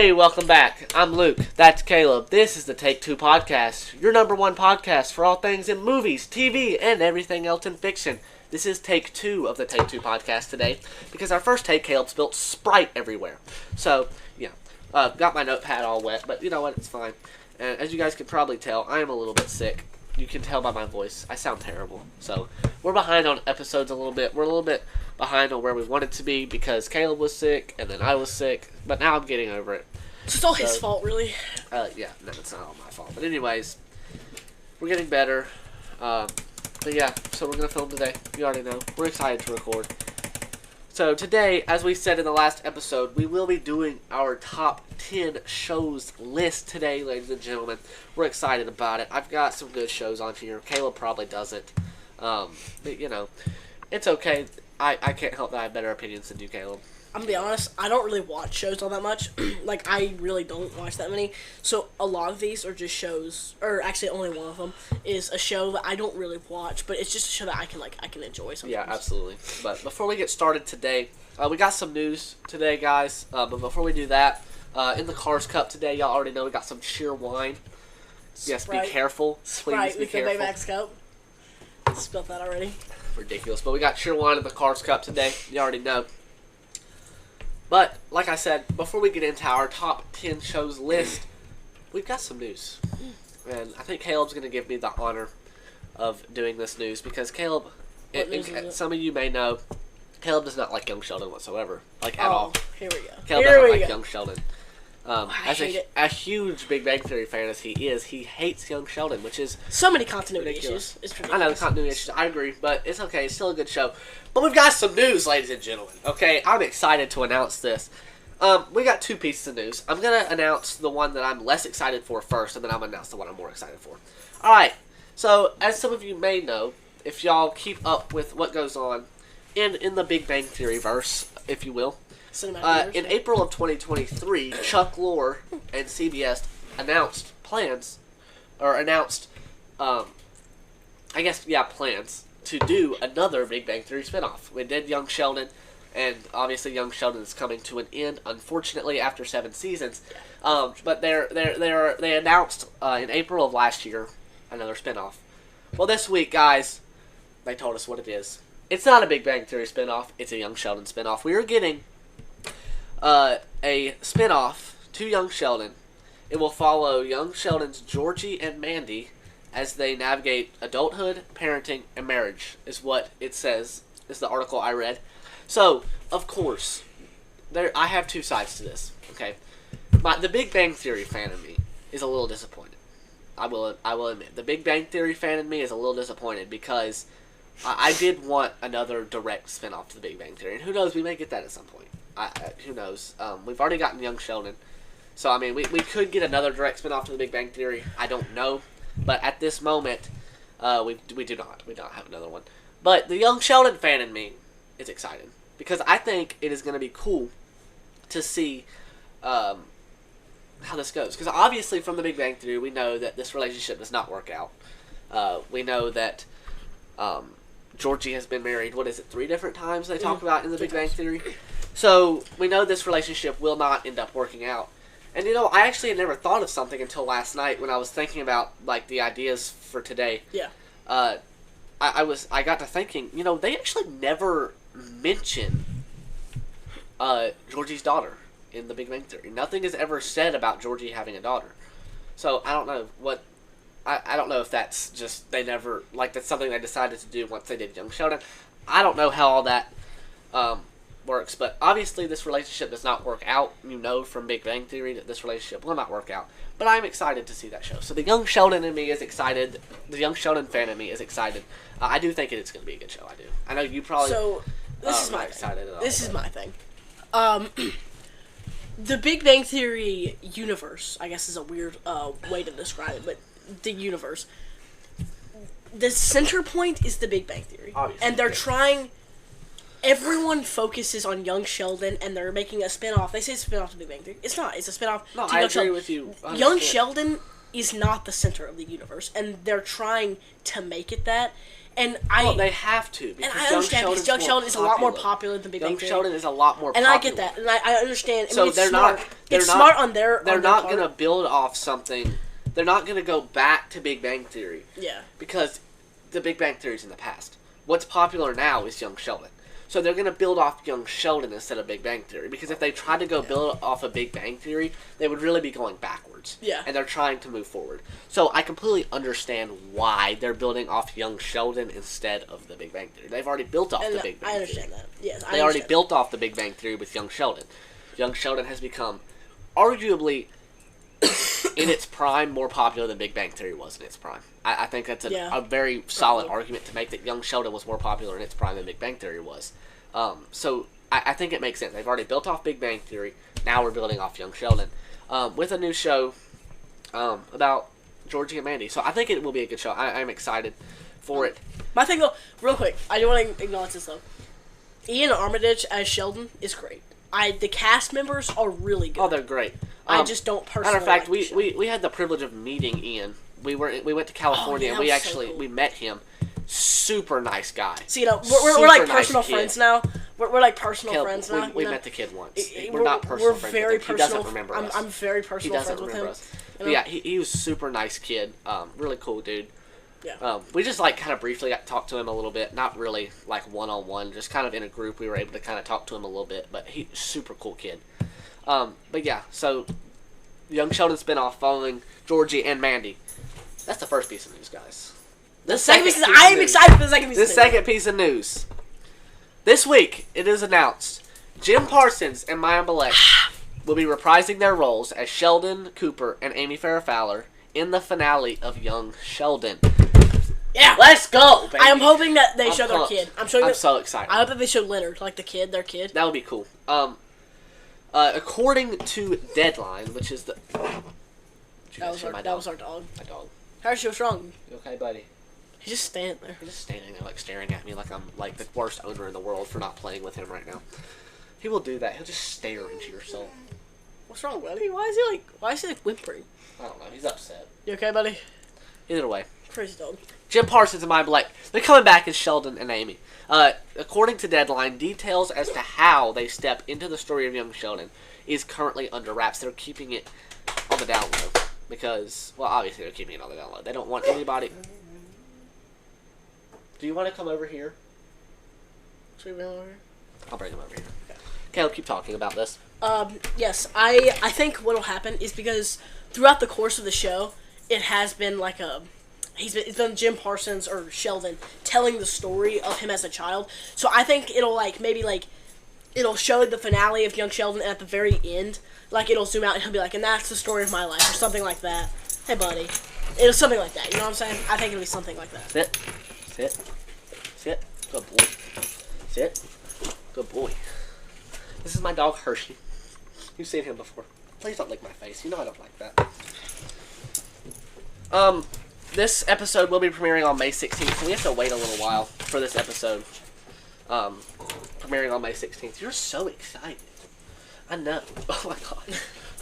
Hey, welcome back. I'm Luke. That's Caleb. This is the Take-Two Podcast, your number one podcast for all things in movies, TV, and everything else in fiction. This is take 2 of the Take-Two Podcast today, because our first take, Caleb spilled Sprite everywhere. So, yeah, got my notepad all wet, but you know what, it's fine. And as you guys can probably tell, I am a little bit sick. You can tell by my voice. I sound terrible. So, we're behind on episodes a little bit. We're a little bit behind on where we wanted to be because Caleb was sick and then I was sick, but now I'm getting over it. It's all his fault, really. Yeah, no, it's not all my fault. But anyways, we're getting better. But yeah, so we're going to film today. You already know. We're excited to record. So today, as we said in the last episode, we will be doing our top 10 shows list today, ladies and gentlemen. We're excited about it. I've got some good shows on here. Caleb probably doesn't. But, you know, it's okay. I can't help that I have better opinions than you, Caleb. I'm gonna be honest, I don't really watch shows all that much. Like, I really don't watch that many. So, a lot of these are just shows, or actually only one of them is a show that I don't really watch, but it's just a show that I can enjoy sometimes. Yeah, absolutely. But before we get started today, we got some news today, guys. But before we do that, in the Cars Cup today, y'all already know we got some cheer wine. Yes, Sprite. be careful. Sprite Please be with the careful. Baymax Cup. Spelled that already. Ridiculous. But we got cheer wine in the Cars Cup today. You already know. But, like I said, before we get into our top 10 shows list, we've got some news. And I think Caleb's going to give me the honor of doing this news because Caleb, some of you may know, Caleb does not like Young Sheldon whatsoever. Like, at all. Here we go. Caleb doesn't like Young Sheldon. As hate a huge Big Bang Theory fan as he is, he hates Young Sheldon, which is so many continuity ridiculous. issues. It's I ridiculous. know, the continuity issues, I agree, but it's okay. It's still a good show. But we've got some news, ladies and gentlemen. Okay, I'm excited to announce this. We got 2 pieces of news. I'm going to announce the one that I'm less excited for first, and then I'm going to announce the one I'm more excited for. Alright, so as some of you may know, if y'all keep up with what goes on in the Big Bang Theory verse, if you will, in April of 2023, Chuck Lorre and CBS announced plans to do another Big Bang Theory spinoff. We did Young Sheldon, and obviously Young Sheldon is coming to an end, unfortunately, after 7 seasons. But they announced in April of last year another spinoff. Well, this week, guys, they told us what it is. It's not a Big Bang Theory spinoff. It's a Young Sheldon spinoff. We are getting a spinoff to Young Sheldon. It will follow Young Sheldon's Georgie and Mandy as they navigate adulthood, parenting, and marriage, is what it says, is the article I read. So, of course, I have 2 sides to this, okay? The Big Bang Theory fan in me is a little disappointed. I will admit. The Big Bang Theory fan in me is a little disappointed because I did want another direct spinoff to the Big Bang Theory, and who knows, we may get that at some point. Who knows? We've already gotten Young Sheldon. So, I mean, we could get another direct spinoff to the Big Bang Theory. I don't know. But at this moment, we do not. We don't have another one. But the Young Sheldon fan in me is excited. Because I think it is going to be cool to see how this goes. Because obviously from the Big Bang Theory, we know that this relationship does not work out. We know that Georgie has been married, 3 different times they talk about in the Big Bang Theory? So, we know this relationship will not end up working out. And, you know, I actually had never thought of something until last night when I was thinking about, like, the ideas for today. Yeah. I got to thinking, you know, they actually never mention Georgie's daughter in the Big Bang Theory. Nothing is ever said about Georgie having a daughter. So, I don't know what... I don't know if that's just... They never... Like, that's something they decided to do once they did Young Sheldon. I don't know how all that... works, but obviously this relationship does not work out. You know from Big Bang Theory that this relationship will not work out. But I'm excited to see that show. So the Young Sheldon in me is excited. The Young Sheldon fan in me is excited. I do think it's going to be a good show. I do. I know you probably. So this is my excited thing. at all. This is my thing. The Big Bang Theory universe, I guess, is a weird way to describe it, but the universe. The center point is the Big Bang Theory, Obviously, and they're trying. Everyone focuses on Young Sheldon, and they're making a spinoff. They say it's a spinoff to Big Bang Theory. It's not. It's a spinoff to I Young agree Sheldon. with you. Young Sheldon is not the center of the universe, and they're trying to make it that. And they have to. And I understand because Young Sheldon is a lot more popular than Big Bang Theory. Young Sheldon is a lot more popular. And I get that, and I understand. I mean, it's they're smart. They're smart on their. They're not going to build off something. They're not going to go back to Big Bang Theory. Yeah. Because the Big Bang Theory is in the past. What's popular now is Young Sheldon. So they're going to build off Young Sheldon instead of Big Bang Theory. Because if they tried to go build off of Big Bang Theory, they would really be going backwards. Yeah. And they're trying to move forward. So I completely understand why they're building off Young Sheldon instead of the Big Bang Theory. They've already built off the Big Bang Theory. I understand that. Yes, They already built off the Big Bang Theory with Young Sheldon. Young Sheldon has become arguably in its prime more popular than Big Bang Theory was in its prime. I think that's a very solid argument to make that Young Sheldon was more popular in its prime than Big Bang Theory was. So I think it makes sense. They've already built off Big Bang Theory. Now we're building off Young Sheldon with a new show about Georgie and Mandy. So I think it will be a good show. I'm excited for it. My thing though, real quick, I do want to acknowledge this though. Ian Armitage as Sheldon is great. The cast members are really good. Oh, they're great. I just don't personally. Matter of fact, like we had the privilege of meeting Ian. We went to California and we met him. Super nice guy. So we're like personal friends now. We're like personal friends now. We met the kid once. We're not personal friends. Very with him. personal. He doesn't remember us. I'm very personal friends with him. But yeah, he was a super nice kid. Really cool dude. Yeah. We just like kind of briefly got to talk to him a little bit. Not really like one-on-one. Just kind of in a group. We were able to kind of talk to him a little bit. But he's super cool kid. But yeah, so Young Sheldon spinoff following Georgie and Mandy. That's the first piece of news, guys. I am excited for the second piece of news. This second piece of news. This week, it is announced Jim Parsons and Maya Malek will be reprising their roles as Sheldon Cooper and Amy Farrah Fowler in the finale of Young Sheldon. Yeah, let's go, baby. I am hoping that they show their kid. I'm so excited. I hope that they show Leonard, like their kid. That would be cool. According to Deadline, which is the... That was our dog. My dog. How's what's wrong? You okay, buddy? He's just standing there. He's just standing there, like, staring at me like I'm, like, the worst owner in the world for not playing with him right now. He will do that. He'll just stare into your soul. What's wrong, buddy? Why is he whimpering? I don't know. He's upset. You okay, buddy? Either way. Crazy dog. Jim Parsons and Maya Malek. They're coming back as Sheldon and Amy. According to Deadline, details as to how they step into the story of Young Sheldon is currently under wraps. They're keeping it on the down low. Because, well, obviously they're keeping it on the down low. They don't want anybody... Do you want to come over here? Should we bring him over here? I'll bring him over here. Okay. Caleb, keep talking about this. Yes, I think what will happen is because throughout the course of the show, it has been like it's been Jim Parsons or Sheldon telling the story of him as a child. So I think it'll it'll show the finale of Young Sheldon, and at the very end, it'll zoom out and he'll be like, and that's the story of my life, or something like that. Hey, buddy. It'll something like that. You know what I'm saying? I think it'll be something like that. Sit. Sit. Good boy. Sit. Good boy. This is my dog, Hershey. You've seen him before. Please don't lick my face. You know I don't like that. This episode will be premiering on May 16th, so we have to wait a little while for this episode. Premiering on May 16th. You're so excited. I know. Oh my god.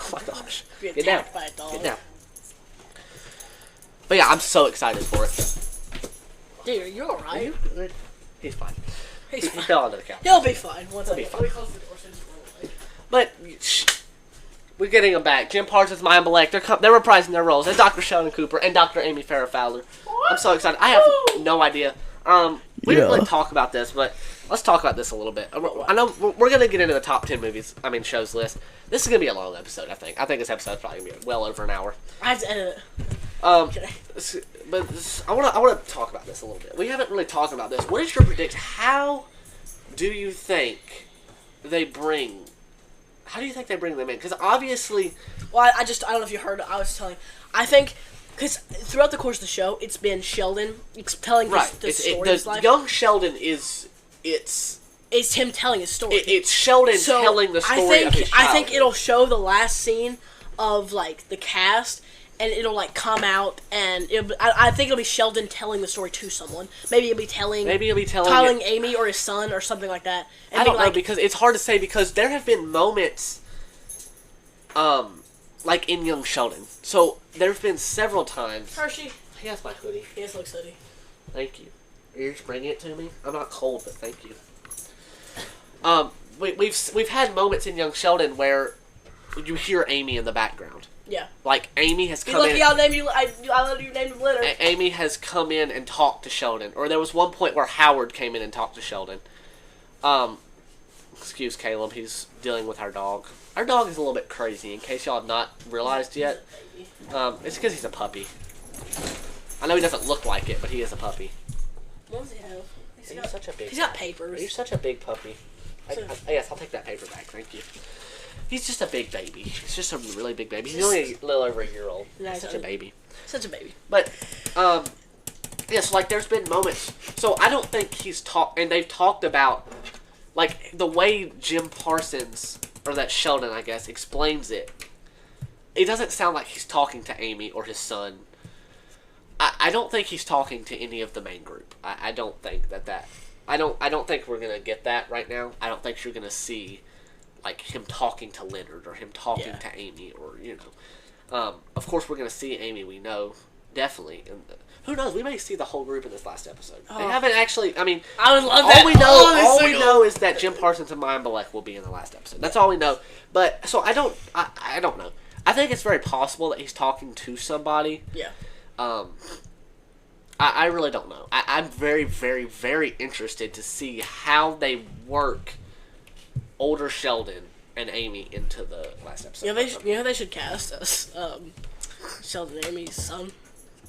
Oh my gosh. Get down. By a dog. Get down. But yeah, I'm so excited for it. Dude, are you alright? Are you good? He's fine. He fine. fell onto the couch. He'll be fine. He'll be fine. But we're getting them back. Jim Parsons, Maya Malek, they're reprising their roles as Dr. Sheldon Cooper and Dr. Amy Farrah Fowler. I'm so excited. I have no idea. We didn't really talk about this, but let's talk about this a little bit. I know we're going to get into the top 10 shows list. This is going to be a long episode, I think. I think this episode's probably going to be well over an hour. I have to edit it. But I want to talk about this a little bit. We haven't really talked about this. What is your prediction? How do you think they bring them in? Because obviously... Well, I don't know if you heard, I was telling... I think... Because throughout the course of the show, it's been Sheldon telling the story of his life. Young Sheldon is... It's him telling his story. It's Sheldon telling the story of his childhood. I think it'll show the last scene of, the cast... And it'll come out, and I think it'll be Sheldon telling the story to someone. Maybe he'll be telling Amy or his son or something like that. And I don't know, because it's hard to say, because there have been moments, in Young Sheldon. So there have been several times. Hershey. He has my hoodie. He has Luke's hoodie. Thank you. You're just bringing it to me? I'm not cold, but thank you. We've had moments in Young Sheldon where you hear Amy in the background. Yeah. Like, Amy has come in... I'll name you... I let you name him later. Amy has come in and talked to Sheldon. Or there was one point where Howard came in and talked to Sheldon. Excuse Caleb, he's dealing with our dog. Our dog is a little bit crazy, in case y'all have not realized yet. It's because he's a puppy. I know he doesn't look like it, but he is a puppy. What does he have? He's got papers. You're such a big puppy. Yes, I'll take that paper back, thank you. He's just a big baby. He's just a really big baby. He's only a little over a year old. He's such a baby. Such a baby. But, yeah, so, like, there's been moments. So, I don't think he's and they've talked about, like, the way Jim Parsons, or that Sheldon, I guess, explains it. It doesn't sound like he's talking to Amy or his son. I don't think he's talking to any of the main group. I don't think that... I don't think we're going to get that right now. I don't think you're going to see, like, him talking to Leonard or him talking to Amy or, you know. Of course, we're going to see Amy, we know, definitely. And who knows? We may see the whole group in this last episode. They haven't actually, I mean... I would love that. All we know is that Jim Parsons and Mayim Bialik will be in the last episode. That's all we know. But, so I don't know. I think it's very possible that he's talking to somebody. Yeah. I really don't know. I'm very, very, very interested to see how they work older Sheldon and Amy into the last episode. You know they should cast us Sheldon and Amy's son,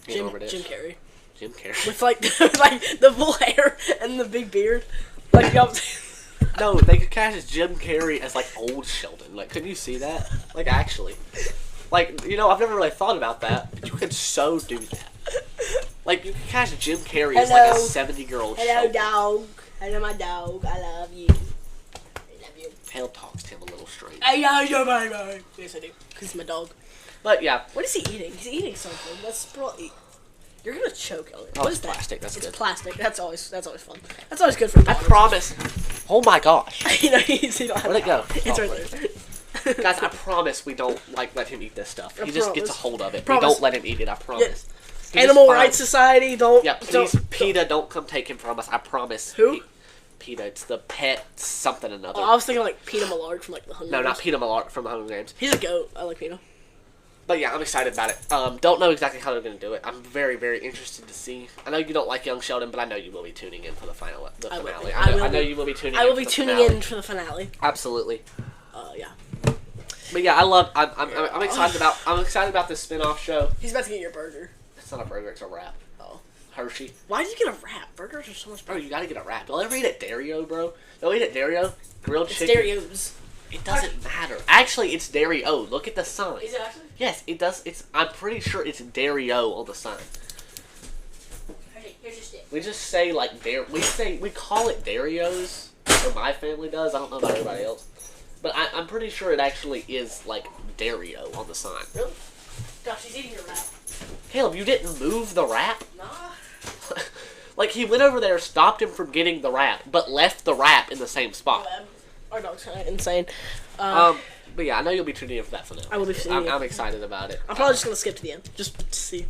Jim Carrey. Jim Carrey. With like the full hair and the big beard. Like No, they could cast Jim Carrey as like old Sheldon. Like, couldn't you see that? Like, actually. Like, you know, I've never really thought about that, but you could so do that. Like, you could cast Jim Carrey as like a 70-year-old Hello, dog. Hello, my dog. I love you. I love you. Hale talks to him a little strange. Hey, yo, baby. Yes, I do. Because he's my dog. But, yeah. What is he eating? He's eating something. That's probably... You're going to choke on it. Oh, what it's is plastic. That? That's it's good. Plastic. That's always fun. That's always good for I promise. Oh, my gosh. You know, you don't have Let it go. It's right there. Guys, I promise we don't, like, let him eat this stuff. He just gets a hold of it. Promise. We don't let him eat it, I promise. Yeah. Animal Rights Society, don't... Yeah, please, PETA, don't come take him from us, I promise. Who? PETA, it's the pet something another. Oh, I was thinking like Peter Millard from like the Hunger Games. No, not Peter Millard from the Hunger Games. He's a goat. I like Peter. But yeah, I'm excited about it. Don't know exactly how they're going to do it. I'm very, very interested to see. I know you don't like Young Sheldon, but I know you will be tuning in for the finale. I know you will be tuning in. I will be tuning in for the finale. Absolutely. Yeah. But yeah, I'm excited about this spin-off show. He's about to get your burger. It's not a burger, it's a wrap. Oh. Hershey. Why did you get a wrap? Burgers are so much better. Bro, you gotta get a wrap. Don't ever eat at Dario, bro. Don't eat at Dario. Grilled It's chicken. Dario's. It doesn't matter. Actually, it's Dario. Look at the sign. Is it actually? Yes, it does. I'm pretty sure it's Dario on the sign. Okay, here's your stick. We just say like we call it Dario's. Or my family does. I don't know about everybody else. But I'm pretty sure it actually is like Dario on the sign. Really? Gosh, he's eating your wrap. Caleb, you didn't move the wrap? Nah. Like, he went over there, stopped him from getting the wrap, but left the wrap in the same spot. Our dog's kind of insane. But yeah, I know you'll be tuning in for that finale. I will be tuning in. I'm excited about it. I'm probably just going to skip to the end, just to see.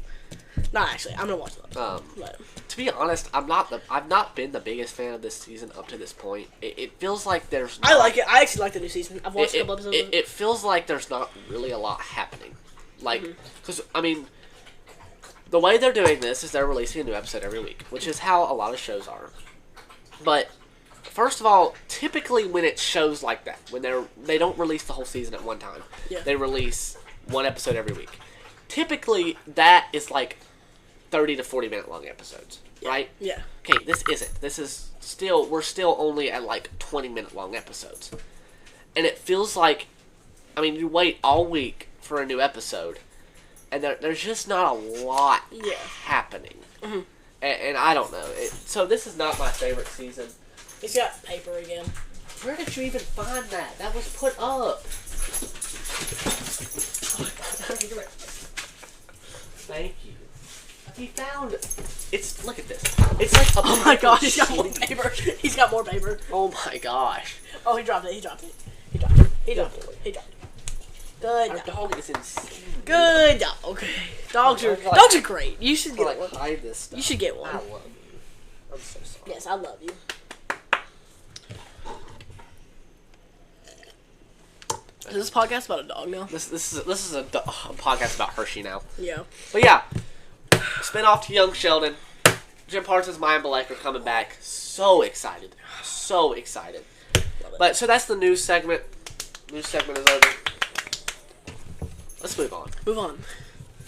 Nah, actually, I'm going to watch that. To be honest, I've not been the biggest fan of this season up to this point. It feels like there's I like it. I actually like the new season. I've watched a couple episodes. It feels like there's not really a lot happening. Like, because, I mean, the way they're doing this is they're releasing a new episode every week, which is how a lot of shows are. But, first of all, typically when it's shows like that, when they don't release the whole season at one time, they release one episode every week. Typically, that is like 30 to 40 minute long episodes, right? Yeah. Okay, this isn't. This is still, we're still only at like 20 minute long episodes. And it feels like, I mean, you wait all week for a new episode, and there's just not a lot happening. Mm-hmm. And I don't know. So this is not my favorite season. He's got paper again. Where did you even find that? That was put up. Thank you. He found... Look at this. It's like a... Oh my gosh, he's got more paper. He's got more paper. Oh my gosh. Oh, he dropped it. Good Our dog. dog is insane. Good dog. Dogs are great. You should get one. Hide this stuff. You should get one. I love I'm so sorry. Yes, I love you. Is this podcast about a dog now? This is a podcast about Hershey now. Yeah. But yeah, spin off to Young Sheldon. Jim Parsons, Maya Malek are coming back. So excited. So excited. But so that's the news segment. News segment is over. Let's move on. Move on.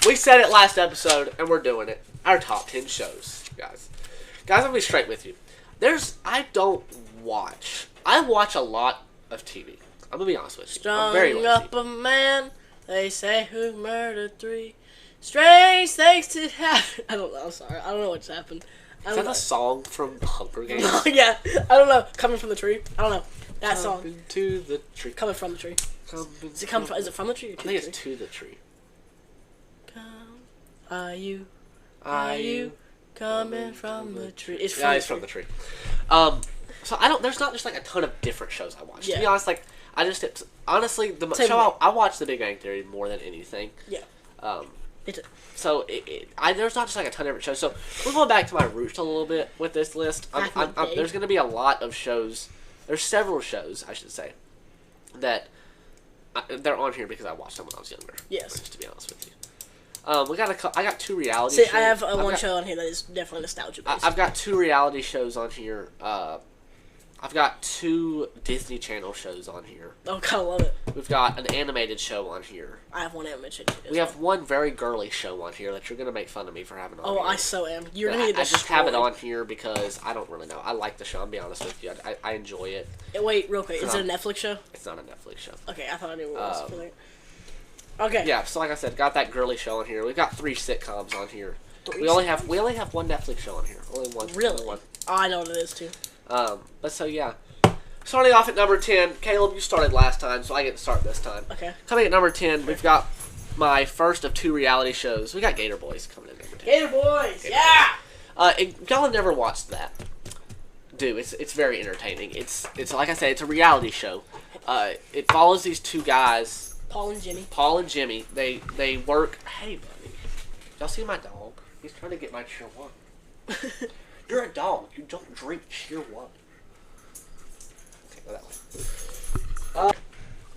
We said it last episode, and we're doing it. Our top 10 shows, guys. Guys, I'm going to be straight with you. I watch a lot of TV. I'm going to be honest with you. I'm very lazy. Strung up a man, they say, who murdered 3. Strange things to happen. I don't know, I'm sorry. I don't know what's happened. Is that a song from Hunger Games? Yeah, I don't know. Coming from the tree? I don't know. That song. Coming to the tree. Coming from the tree. Is it from the tree or to the tree? I think it's to the tree. Are you coming from the tree? It's from the tree. So there's not just like a ton of different shows I watch. Yeah. To be honest, like honestly, the show I watch The Big Bang Theory more than anything. Yeah. So there's not just like a ton of different shows. So we're going back to my roots a little bit with this list. There's going to be a lot of shows. There's several shows, I should say, that they're on here because I watched them when I was younger. Yes. Just to be honest with you. I got 2 reality shows. I have one show on here that is definitely nostalgia based. I've got 2 reality shows on here. I've got 2 Disney Channel shows on here. Oh, kind of love it. We've got an animated show on here. I have one animated show. We have one very girly show on here that you're going to make fun of me for having on here. I so am. You're going to be I just have it on here because I don't really know. I like the show, I'll be honest with you. I enjoy it. Wait, real quick. Is it a Netflix show? It's not a Netflix show. Okay, I thought I knew what it was. Okay. Yeah, so like I said, got that girly show on here. We've got 3 sitcoms on here. We only have one Netflix show on here. Only one. Really? Only one. Oh, I know what it is too. But so yeah. Starting off at number 10, Caleb, you started last time, so I get to start this time. Okay. Coming at number 10, we've got my first of 2 reality shows. We got Gator Boys coming in number 10. Gator Boys, yeah! Y'all have never watched that. Do. It's very entertaining. It's like I said, it's a reality show. It follows these 2 guys. Paul and Jimmy. They work. Hey, buddy. Y'all see my dog? He's trying to get my cheer 1. You're a dog. You don't drink cheer 1.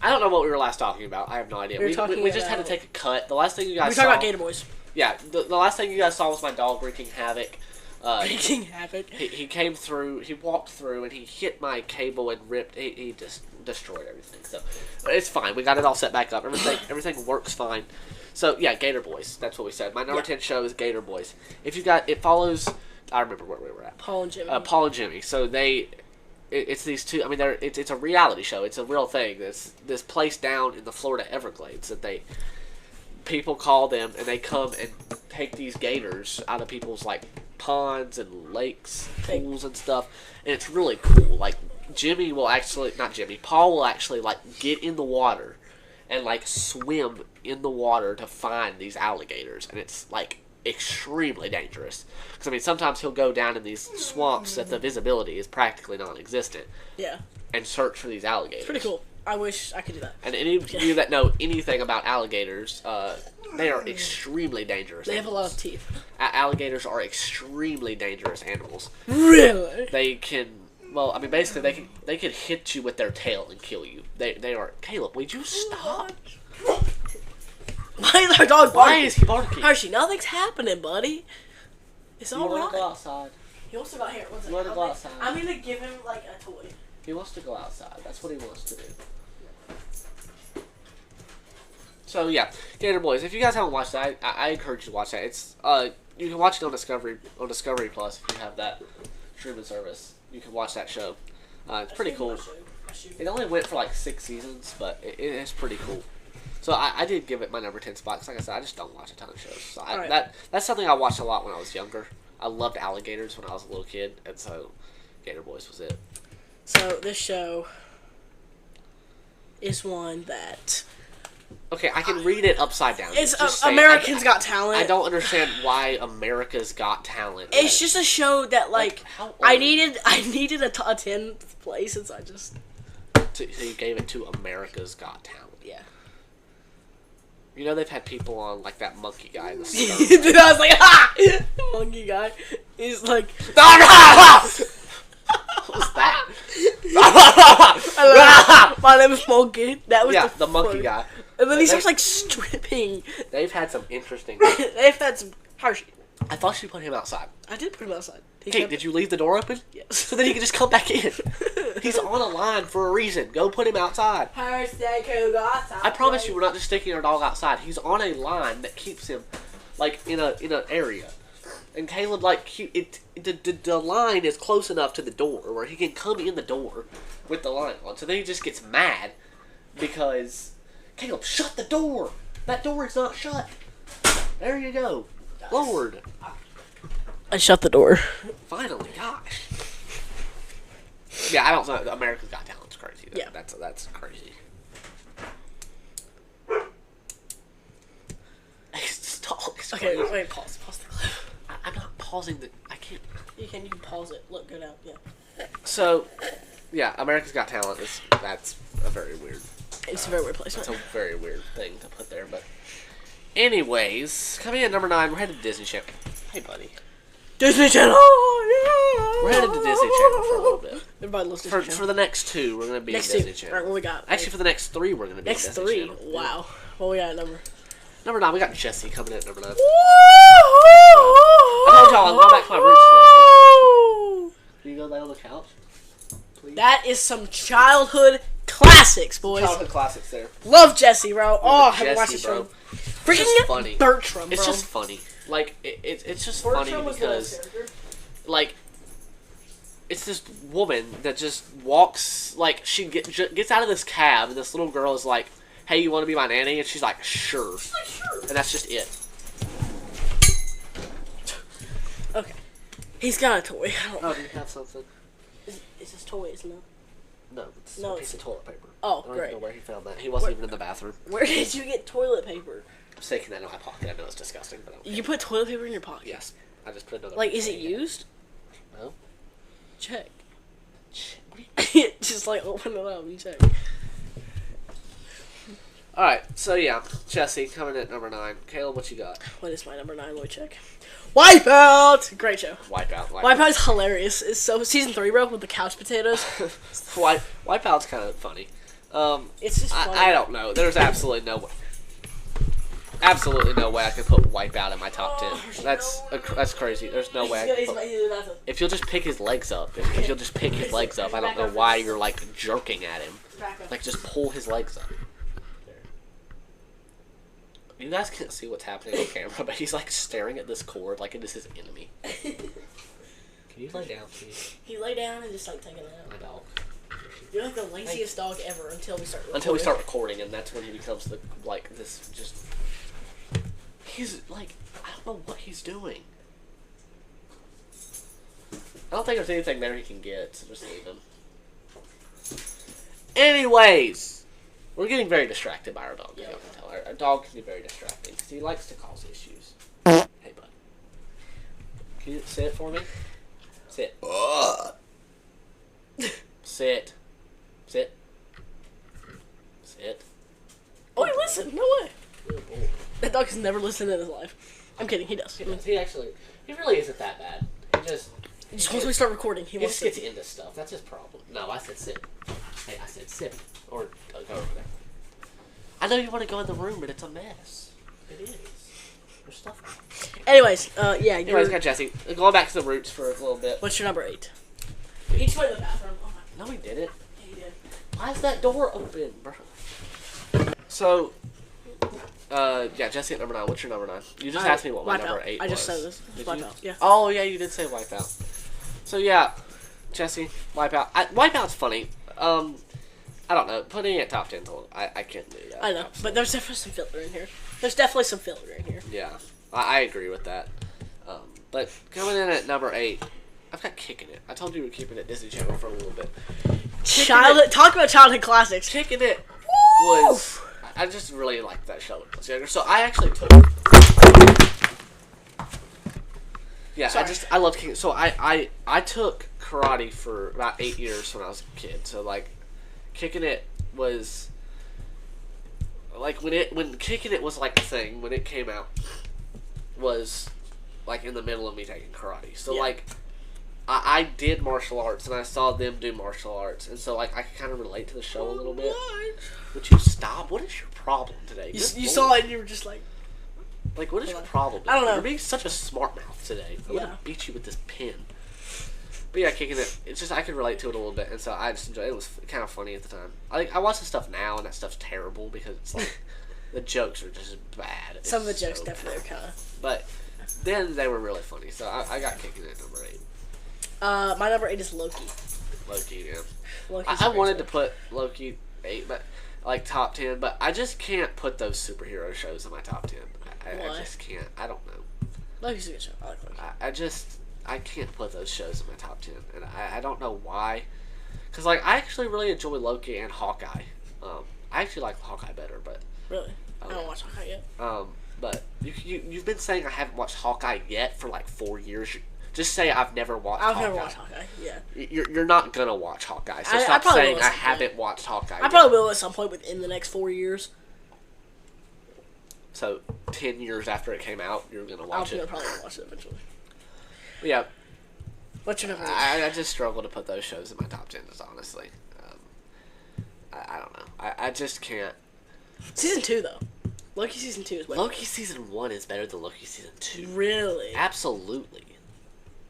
I don't know what we were last talking about. I have no idea. We just had to take a cut. The last thing you guys saw... We were talking about Gator Boys. Yeah, the last thing you guys saw was my dog wreaking havoc. Wreaking havoc? He came through, he walked through, and he hit my cable and ripped... He just destroyed everything. So, it's fine. We got it all set back up. Everything works fine. So, yeah, Gator Boys. That's what we said. My number 10 show is Gator Boys. If you got... It follows... I remember where we were at. Paul and Jimmy. Paul and Jimmy. So, it's these 2. I mean, it's a reality show. It's a real thing. This place down in the Florida Everglades that people call them, and they come and take these gators out of people's like ponds and lakes, pools and stuff, and it's really cool. Like Paul will actually like get in the water and like swim in the water to find these alligators, and it's like extremely dangerous. Because I mean, sometimes he'll go down in these swamps that the visibility is practically non-existent. Yeah. And search for these alligators. It's pretty cool. I wish I could do that. And any of you that know anything about alligators, they are extremely dangerous. They have a lot of teeth. Alligators are extremely dangerous animals. Really? They can. Well, I mean, basically, they can hit you with their tail and kill you. They are. Caleb, would you stop? Why is our dog barking? Why is he barking? Hershey, nothing's happening, buddy. It's all right. You want to go outside? He wants to go here. You want to go outside? I'm going to give him, like, a toy. He wants to go outside. That's what he wants to do. So, yeah. Gator Boys. If you guys haven't watched that, I encourage you to watch that. It's, you can watch it on Discovery Plus if you have that streaming service. You can watch that show. It's pretty cool. It only went for, like, 6 seasons, but it's pretty cool. So I did give it my number 10 spot. Cause like I said, I just don't watch a ton of shows. So that's something I watched a lot when I was younger. I loved alligators when I was a little kid, and so Gator Boys was it. So this show is one that... Okay, I can read it upside down. It's Americans Got Talent. I don't understand why America's Got Talent. It's just a show that, like I needed a 10th place, and so I just... So you gave it to America's Got Talent. Yeah. You know they've had people on like that monkey guy in the Dude, I was like, ha! Monkey guy. He's like, what was that? my name is Monkey. That was the monkey guy. And then he starts like stripping. They've had some interesting. They've had some harsh. I thought you put him outside. I did put him outside. Kate, did you leave the door open? Yes. So then he can just come back in. He's on a line for a reason. Go put him outside. I promise you, we're not just sticking our dog outside. He's on a line that keeps him, like, in an area. And Caleb, like, the line is close enough to the door where he can come in the door with the line on. So then he just gets mad because, Caleb, shut the door. That door is not shut. There you go. Lord. I shut the door. Finally, gosh. Yeah, I don't know. America's Got Talent's crazy. Yeah. That's crazy. Okay, wait, pause the clip. I'm not pausing the. I can't. You can pause it. Look good out. Yeah. So, yeah, America's Got Talent that's a very weird. It's a very weird placement. It's a very weird thing to put there, but. Anyways, coming in at number 9, we're headed to Disney Channel. Hey, buddy. Disney Channel. Yeah. We're headed to Disney Channel for a little bit. Everybody loves Disney Channel. For the next 2, we're gonna be next in Disney 2. Channel. All right, what we got? Actually, for the next 3, we're gonna be in Disney Channel. Wow. What we got at number? Number 9, we got Jesse coming in at number 9. I told y'all I'm going back to my roots today. Can you go lay on the couch? Please? That is some childhood classics, boys. Childhood classics there. Love Jesse, bro. Oh, I haven't watched Jesse, this bro. show. Freaking funny. Bertram, bro. It's just funny. Like, it's just Bertram funny was because, the character. like, it's this woman that just walks, like, she gets out of this cab, and this little girl is like, hey, you want to be my nanny? And she's like, sure. And that's just it. Okay. He's got a toy. Oh, do you have something? It's his toy, isn't it? No, it's No, a piece of toilet paper. Oh, I don't great. even know where he found that. He wasn't even in the bathroom. Where did you get toilet paper? I'm sticking that in my pocket. I know it's disgusting, but I don't care. You put toilet paper in your pocket? Yes. I just put another. Like, is it used? No. Check. What are you... Just, like, open it up and check. Alright, so yeah. Jesse coming at number 9. Caleb, what you got? What is my number 9? Let me check. Wipeout! Great show. Wipeout. Wipeout is hilarious. It's so season 3, bro, with the couch potatoes. Wipeout's kind of funny. It's just funny. I don't know. There's absolutely no way I could put Wipeout in my top 10. That's crazy. There's no way I could put... If you'll just pick his legs up, if you'll just pick his legs up, I don't know why you're like jerking at him. Like just pull his legs up. You guys can't see what's happening on camera, but he's like staring at this cord like it is his enemy. Can you lay down, please? He lay down and just like take a nap. My dog. You're like the laziest dog ever until we start recording. Until we start recording, and that's when he becomes this just... He's like, I don't know what he's doing. I don't think there's anything there he can get, so just leave him. Anyways, we're getting very distracted by our dog. Yeah. You can tell. Our dog can be very distracting because he likes to cause issues. Hey, bud. Can you sit for me? Sit. Sit. Sit. Sit. Oh, he listened. No way. That dog has never listened in his life. I'm kidding. He does. He really isn't that bad. Just once we start recording, he just gets into stuff. That's his problem. No, I said sit. Hey, I said sit. Or go over there. I know you want to go in the room, but it's a mess. It is. There's stuff. Anyways, yeah. Anyways, got Jesse. Going back to the roots for a little bit. What's your number 8? He just went to the bathroom. Oh my. No, he didn't. Yeah, he did. Why is that door open, bro? So, yeah, Jesse at number 9. What's your number 9? You just asked me what my number 8 was. I just said this. Wipeout. Yeah. Oh, yeah, you did say Wipeout. So, yeah, Jesse, Wipeout. Wipeout's funny. I don't know. Putting it at top 10 total, I can't do that. I know, but there's definitely some filler in here. Yeah, I agree with that. But coming in at number 8, I've got Kicking It. I told you we were keeping it Disney Channel for a little bit. Talk about childhood classics. Kicking It was... I just really liked that show when I was younger. So I actually took... Yeah, Sorry. I love Kicking It. So I took karate for about 8 years when I was a kid. So, like, Kicking It was... like when kicking it was like a thing when it came out was like in the middle of me taking karate. So like I did martial arts and I saw them do martial arts, and so like I could kind of relate to the show a little bit. Would you stop? What is your problem today? You saw it and you were just like what is your problem? I don't know. You're being such a smart mouth today. I'm gonna beat you with this pen. But yeah, kicking it. It's just I could relate to it a little bit, and so I just enjoyed it. It was kind of funny at the time. I watch the stuff now, and that stuff's terrible because it's like the jokes are just bad. Some of the jokes definitely are kind of. But then they were really funny, so I got kicking it at number 8. My number 8 is Loki. Loki, yeah. I wanted to put Loki 8, but like top 10, but I just can't put those superhero shows in my top 10. I just can't. I don't know. Loki's a good show. I like Loki. I can't put those shows in my top 10, and I don't know why. Because like I actually really enjoy Loki and Hawkeye. I actually like Hawkeye better, but really, I don't watch Hawkeye yet. But you've been saying I haven't watched Hawkeye yet for like 4 years. Just say I've never watched Hawkeye. I've never watched Hawkeye, yeah. You're not going to watch Hawkeye, so stop saying I haven't watched Hawkeye I probably will at some point within the next 4 years. So, 10 years after it came out, you're going to watch it? I'll probably watch it eventually. But yeah. What's your number? I just struggle to put those shows in my top 10, honestly. I don't know. I just can't. Season 2, though. Loki Season 2 is way Loki Season 1 is better than Loki Season 2. Really? Absolutely.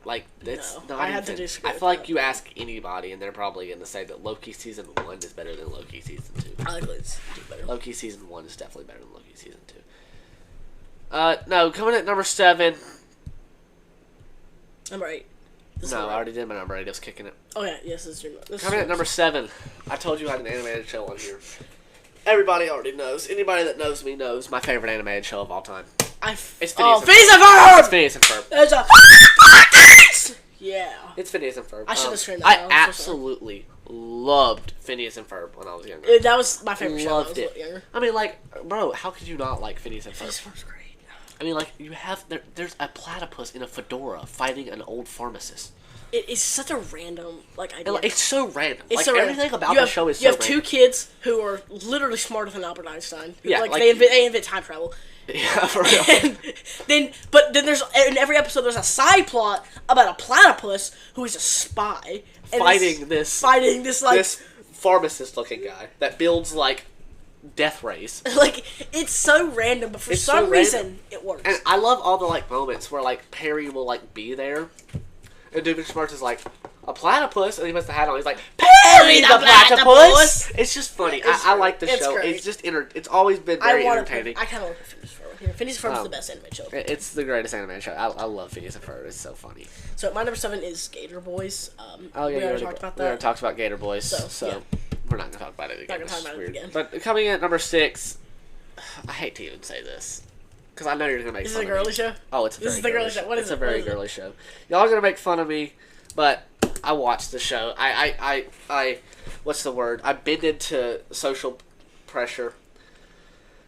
Like, that's no, not I even... have to disagree I feel like you ask anybody, and they're probably going to say that Loki Season 1 is better than Loki Season 2. I like Loki Season 2 better. Loki Season 1 is definitely better than Loki Season 2. No, coming at number 7... Number 8. No, I already did my number 8. I was kicking it. Oh, yeah. Yes, this is your... Coming at number 7. I told you I had an animated show on here. Everybody already knows. Anybody that knows me knows my favorite animated show of all time. It's Phineas and Ferb. It's Phineas and Ferb. There's a... Yeah. It's Phineas and Ferb. I should have screamed that. I absolutely loved Phineas and Ferb when I was younger. That was my favorite show when I was younger. I mean, like, bro, how could you not like Phineas and Ferb? Phineas and Ferb's great. I mean, like, you have... There's a platypus in a fedora fighting an old pharmacist. It is such a random, idea. It's so random. It's like, so everything random. about the show is so random. You have 2 kids who are literally smarter than Albert Einstein. Yeah, they invent time travel. Yeah, for real. then there's in every episode there's a side plot about a platypus who is a spy and fighting this pharmacist-looking guy that builds death rays. It's so random, but for some reason it works. And I love all the moments where Perry will be there, and David Schmartz is like, a platypus, and he puts the hat on. He's like, Perry the platypus. It's just funny. I like the show. Great. It's just it's always been very entertaining. I kind of like Phineas and Ferb here. Phineas and Ferb is the best animated show. It's the greatest animated show. I love Phineas and Ferb. It's so funny. So my number 7 is Gator Boys. We already talked about that. We already talked about Gator Boys, so yeah. We're not gonna talk about it again. Not gonna talk about it again. But coming in at number 6, I hate to even say this. Because I know you're gonna make fun of me. Is it a girly show? Oh, it's a very girly show. What is it? It's a very girly show. Y'all are gonna make fun of me, but I watched the show. I what's the word? I bended to social pressure.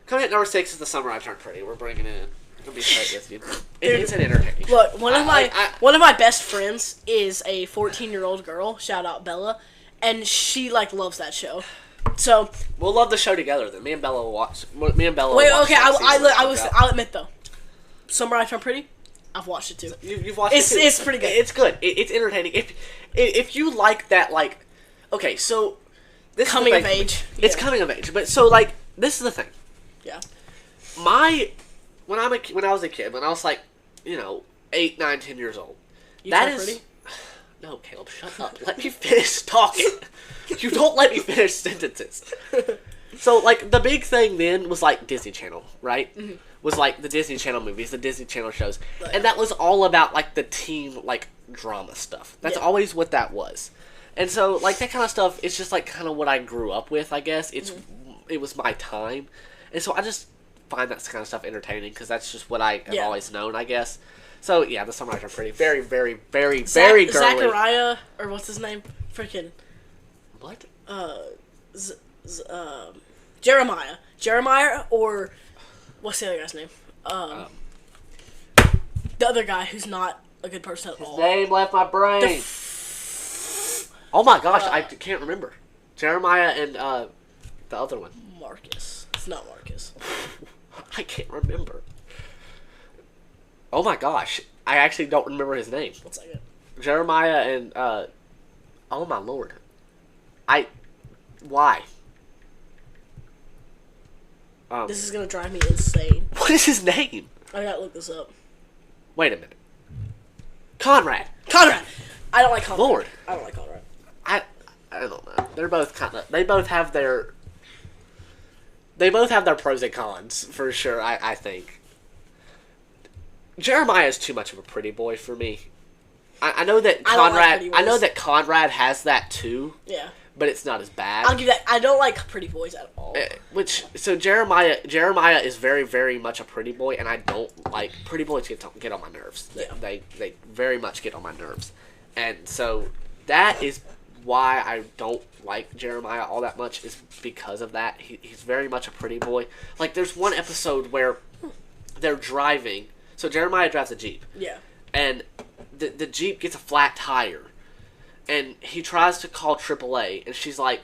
Coming at number 6 is The Summer I Turned Pretty. We're bringing it in. I'll be straight with you. It's an entertaining show. Look, one of my best friends is a 14-year-old girl. Shout out Bella, and she loves that show. So we'll love the show together. Then me and Bella will watch. Me and Bella. Wait, okay. I'll admit though, Summer I Turned Pretty. I've watched it too. You've watched it too. It's pretty good. It's good. It's entertaining. If you like that, okay, so this coming is of age. It's coming of age, but so this is the thing. Yeah. When I was a kid, when I was 8, 9, 10 years old, that is pretty? No, Caleb, shut up. Let me finish talking. You don't let me finish sentences. So, the big thing then was, Disney Channel, right? Mm-hmm. Was, the Disney Channel movies, the Disney Channel shows. Right. And that was all about, the teen, drama stuff. That's always what that was. And so, that kind of stuff, it's just, kind of what I grew up with, I guess. It was my time. And so I just find that kind of stuff entertaining, because that's just what I have always known, I guess. So, yeah, The Summer I Turned Pretty. Very, very, very, very girly. Zachariah, or what's his name? Freaking... What? Jeremiah. Jeremiah, or... What's the other guy's name? The other guy who's not a good person at all. His name left my brain. Oh my gosh, I can't remember. Jeremiah and the other one. Marcus. It's not Marcus. I can't remember. Oh my gosh. I actually don't remember his name. 1 second. Jeremiah and, oh my lord. Why? This is gonna drive me insane. What is his name? I gotta look this up. Wait a minute. Conrad! Conrad! I don't like Conrad. Lord. I don't like Conrad. I don't know. They're both kind of, they both have their pros and cons, for sure, I think. Jeremiah is too much of a pretty boy for me. I know that Conrad, I know that Conrad has that too. Yeah. But it's not as bad. I'll give that. I don't like pretty boys at all. Jeremiah is very, very much a pretty boy, and I don't like pretty boys. Get on my nerves. Yeah. They very much get on my nerves, and so that is why I don't like Jeremiah all that much. Is because of that. He's very much a pretty boy. Like there's one episode where they're driving. So Jeremiah drives a Jeep. Yeah. And the Jeep gets a flat tire. And he tries to call AAA, and she's like,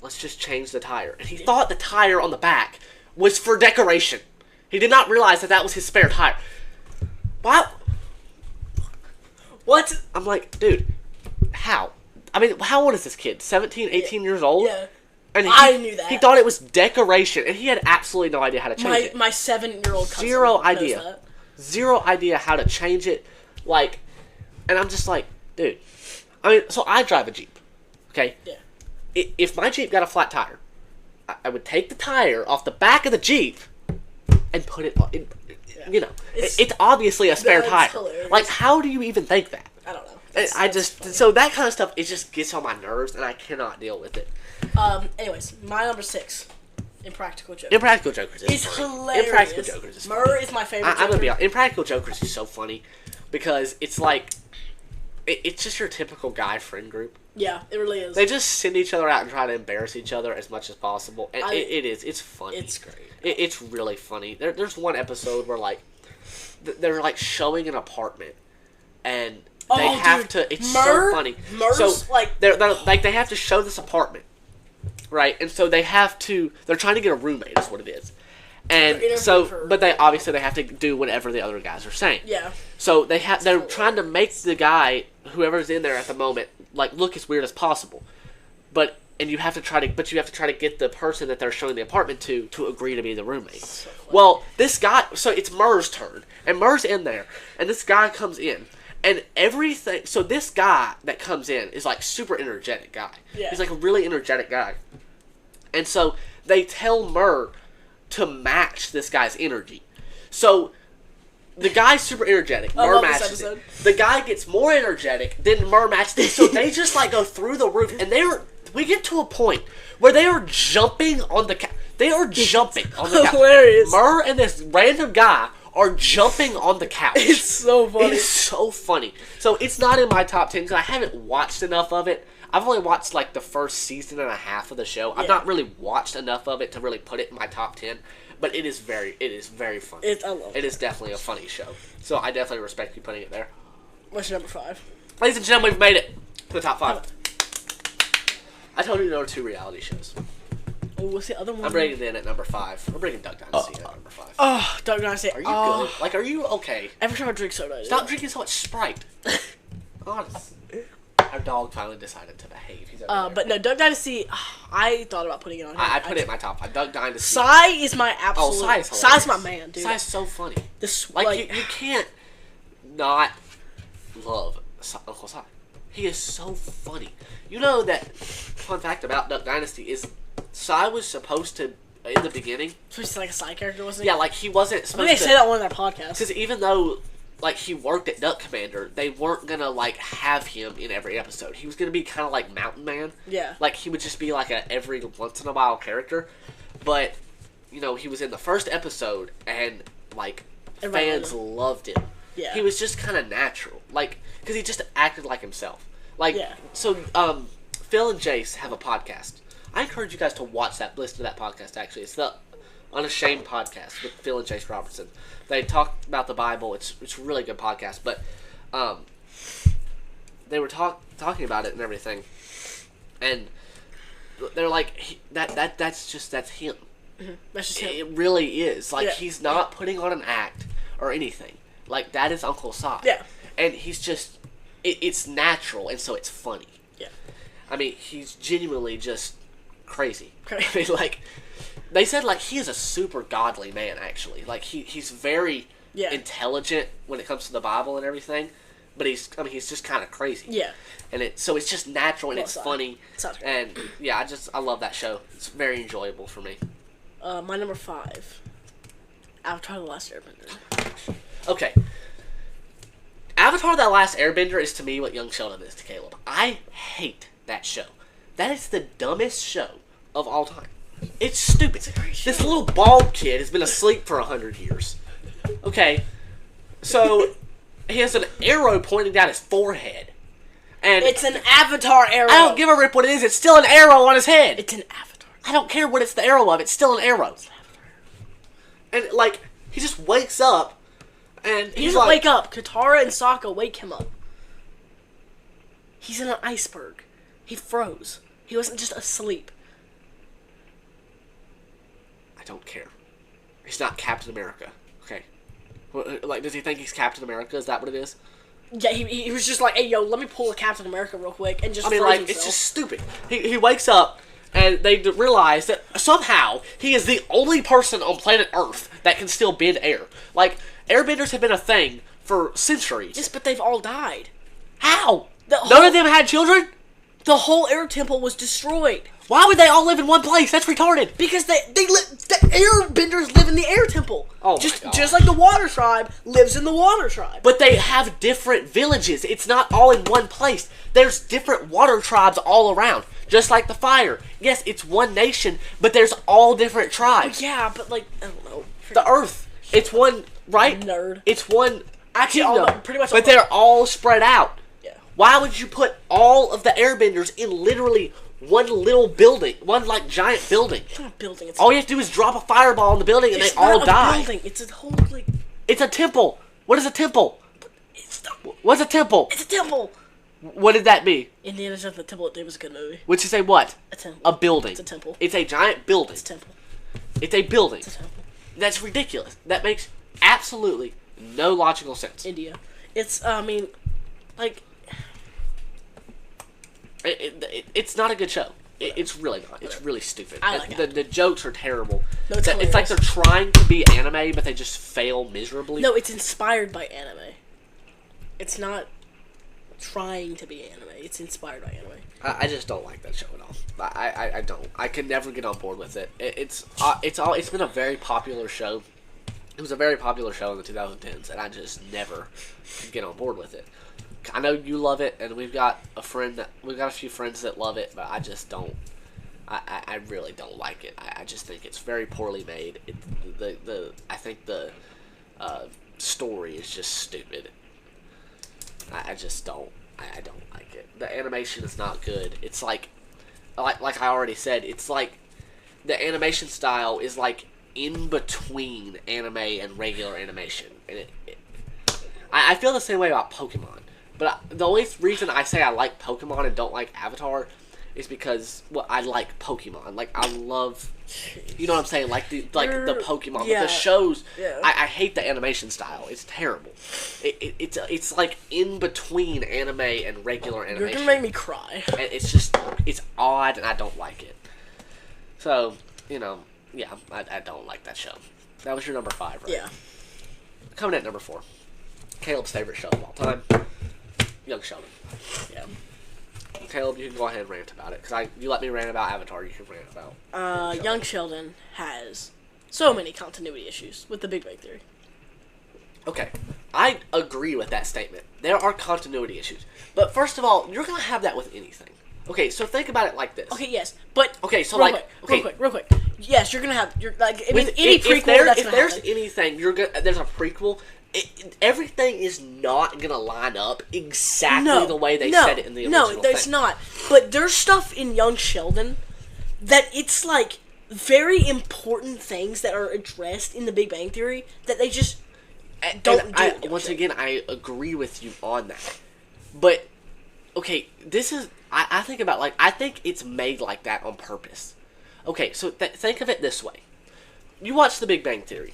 let's just change the tire. And he thought the tire on the back was for decoration. He did not realize that was his spare tire. What? I'm like, dude, how? I mean, how old is this kid? 17, 18 years old? Yeah. And I knew that. He thought it was decoration, and he had absolutely no idea how to change it. My 7-year-old cousin Zero knows idea. that. Zero idea how to change it. Like, and I'm just like, dude. I mean, so I drive a Jeep, okay? Yeah. If my Jeep got a flat tire, I would take the tire off the back of the Jeep and put it on. You know, it's obviously a spare tire. Hilarious. Like, how do you even think that? I don't know. So that kind of stuff, it just gets on my nerves, and I cannot deal with it. Anyways, my number 6, Impractical Jokers. Impractical Jokers is It's funny. hilarious. Impractical Jokers is funny. Murr is my favorite. I'm gonna be honest. Impractical Jokers is so funny because it's like. It's just your typical guy friend group. Yeah, it really is. They just send each other out and try to embarrass each other as much as possible. And it's funny. It's great. It's really funny. There's one episode where, like, they're, like, showing an apartment. And they have to... It's so funny. Murr's, like... They're, like, they have to show this apartment. Right? And so they have to... They're trying to get a roommate is what it is. And so... But they obviously they have to do whatever the other guys are saying. Yeah. So they're trying to make the guy... Whoever's in there at the moment, like, look as weird as possible, but you have to try to get the person that they're showing the apartment to agree to be the roommate. So well, this guy, so it's Murr's turn, and Murr's in there, and this guy comes in, and everything. So this guy that comes in is like super energetic guy. Yeah. He's like a really energetic guy, and so they tell Murr to match this guy's energy. So. The guy's super energetic. Murr matches it. The guy gets more energetic, then Murr matches it. So they just like go through the roof, and we get to a point where they are jumping on the couch. They are jumping on the couch. Hilarious. Murr and this random guy are jumping on the couch. It's so funny. It's so funny. So it's not in my top 10 because I haven't watched enough of it. I've only watched like the first season and a half of the show. Yeah. I've not really watched enough of it to really put it in my top 10. But it is very funny. I love it. It is definitely a funny show. So I definitely respect you putting it there. What's your number 5? Ladies and gentlemen, we've made it to the top 5. I told you there were 2 reality shows. Oh, what's the other one? I'm bringing it in at number 5. I'm bringing Duck Dynasty at number 5. Oh, Duck Dynasty. Are you good? Like, are you okay? Every time I drink soda, Stop drinking so much Sprite. Honest. Our dog finally decided to behave. He's but no, Duck Dynasty, I thought about putting it on here. I put it in my top 5. Duck Dynasty. Psy is my absolute... Oh, Psy is hilarious. Psy's my man, dude. Psy's so funny. Like you can't not love Uncle Psy. He is so funny. You know that, fun fact about Duck Dynasty is Psy was supposed to, in the beginning... So he's like a side character, wasn't he? Yeah, like he wasn't supposed to... I think they say that on one of their podcasts. Because even though... Like, he worked at Duck Commander, they weren't gonna, like, have him in every episode. He was gonna be kind of like Mountain Man. Yeah. Like, he would just be, like, a every once in a while character. But, you know, he was in the first episode, and, like, fans loved him. Yeah. He was just kind of natural. Like, because he just acted like himself. Like, yeah. So, Phil and Jace have a podcast. I encourage you guys to listen to that podcast, actually. It's the Unashamed podcast with Phil and Jace Robertson. They talk about the Bible. It's a really good podcast, but they were talking about it and everything, and they're like that's him. That's just him. It really is. Like, Yeah. he's not putting on an act or anything. Like, that is Uncle Si. Yeah. And he's just... it's natural, and so it's funny. Yeah. I mean, he's genuinely just crazy. Crazy. I mean, like... They said, like, he is a super godly man, actually. Like, he's very intelligent when it comes to the Bible and everything. But he's just kind of crazy. Yeah. And so it's just natural and it's funny. Sounds great. And, yeah, I love that show. It's very enjoyable for me. My number 5. Avatar: The Last Airbender. Okay. Avatar: The Last Airbender is to me what Young Sheldon is to Caleb. I hate that show. That is the dumbest show of all time. It's stupid. It's a great show. This little bald kid has been asleep for 100 years. Okay. So, he has an arrow pointing down his forehead. And It's an Avatar arrow. I don't give a rip what it is. It's still an arrow on his head. It's an Avatar. I don't care what it's the arrow of. It's still an arrow. And, like, he just wakes up, and He he's doesn't like... wake up. Katara and Sokka wake him up. He's in an iceberg. He froze. He wasn't just asleep. I don't care. He's not Captain America. Okay. Like, does he think he's Captain America? Is that what it is? Yeah, he was just like, hey, yo, let me pull a Captain America real quick, and just I mean, froze like, himself. it's just stupid. He wakes up, and they realize that somehow he is the only person on planet Earth that can still bend air. Like, airbenders have been a thing for centuries. Yes, but they've all died. How? The None of them had children? The whole air temple was destroyed. Why would they all live in one place? That's retarded. Because the airbenders live in the air temple. Oh my just, God. Just like the water tribe lives in the water tribe. But they have different villages. It's not all in one place. There's different water tribes all around. Just like the fire. Yes, it's one nation, but there's all different tribes. Yeah, but like, I don't know. The Earth, it's one, right? Nerd. It's one Actually, kingdom, pretty much. but they're all spread out. Yeah. Why would you put all of the airbenders in literally one little building, one like giant building? It's not a building. It's All you have to do is drop a fireball in the building and they all not die. a building. It's a whole like. It's a temple. What is a temple? It's not, What's a temple? It's a temple. What did that mean? Indiana Jones and the Temple of Doom is a good movie. Which is a what? A temple. A building. It's a temple. It's a giant building. It's a temple. It's a building. It's a temple. That's ridiculous. That makes absolutely no logical sense. India. It's. I mean, like. It's not a good show. It's really not. It's really stupid. I like the jokes are terrible. No, it's It's like they're trying to be anime, but they just fail miserably. No, it's inspired by anime. It's not trying to be anime. It's inspired by anime. I just don't like that show at all. I don't. I can never get on board with it. It's been a very popular show. It was a very popular show in the 2010s, and I just never could get on board with it. I know you love it, and we've got a few friends that love it, but I just don't. I really don't like it. I just think it's very poorly made. I think the story is just stupid. I just don't. I don't like it. The animation is not good. It's like I already said. It's like the animation style is like in between anime and regular animation, and I feel the same way about Pokemon. But the only reason I say I like Pokemon and don't like Avatar is because I like Pokemon. Like, I love, you know what I'm saying? Like the Pokemon. Yeah. But the shows, Yeah. I hate the animation style. It's terrible. It's like in between anime and regular animation. You're gonna make me cry. And it's odd, and I don't like it. So, yeah, I don't like that show. That was your number 5, right? Yeah. Coming at number 4. Caleb's favorite show of all time. Young Sheldon. Yeah. Caleb, you can go ahead and rant about it. Because you let me rant about Avatar, you can rant about Young Sheldon has so many continuity issues with the Big Bang Theory. Okay. I agree with that statement. There are continuity issues. But first of all, you're going to have that with anything. Okay, so think about it like this. Okay, yes, but Okay, so real quick. Yes, you're gonna have any prequel that's if there's anything there's a prequel. Everything is not gonna line up exactly the way they said it in the original No, there's thing. not. But there's stuff in Young Sheldon that it's like very important things that are addressed in the Big Bang Theory that they just don't do. Once again, I agree with you on that. But okay, this is I think about I think it's made like that on purpose. Okay, so think of it this way. you watch The Big Bang Theory.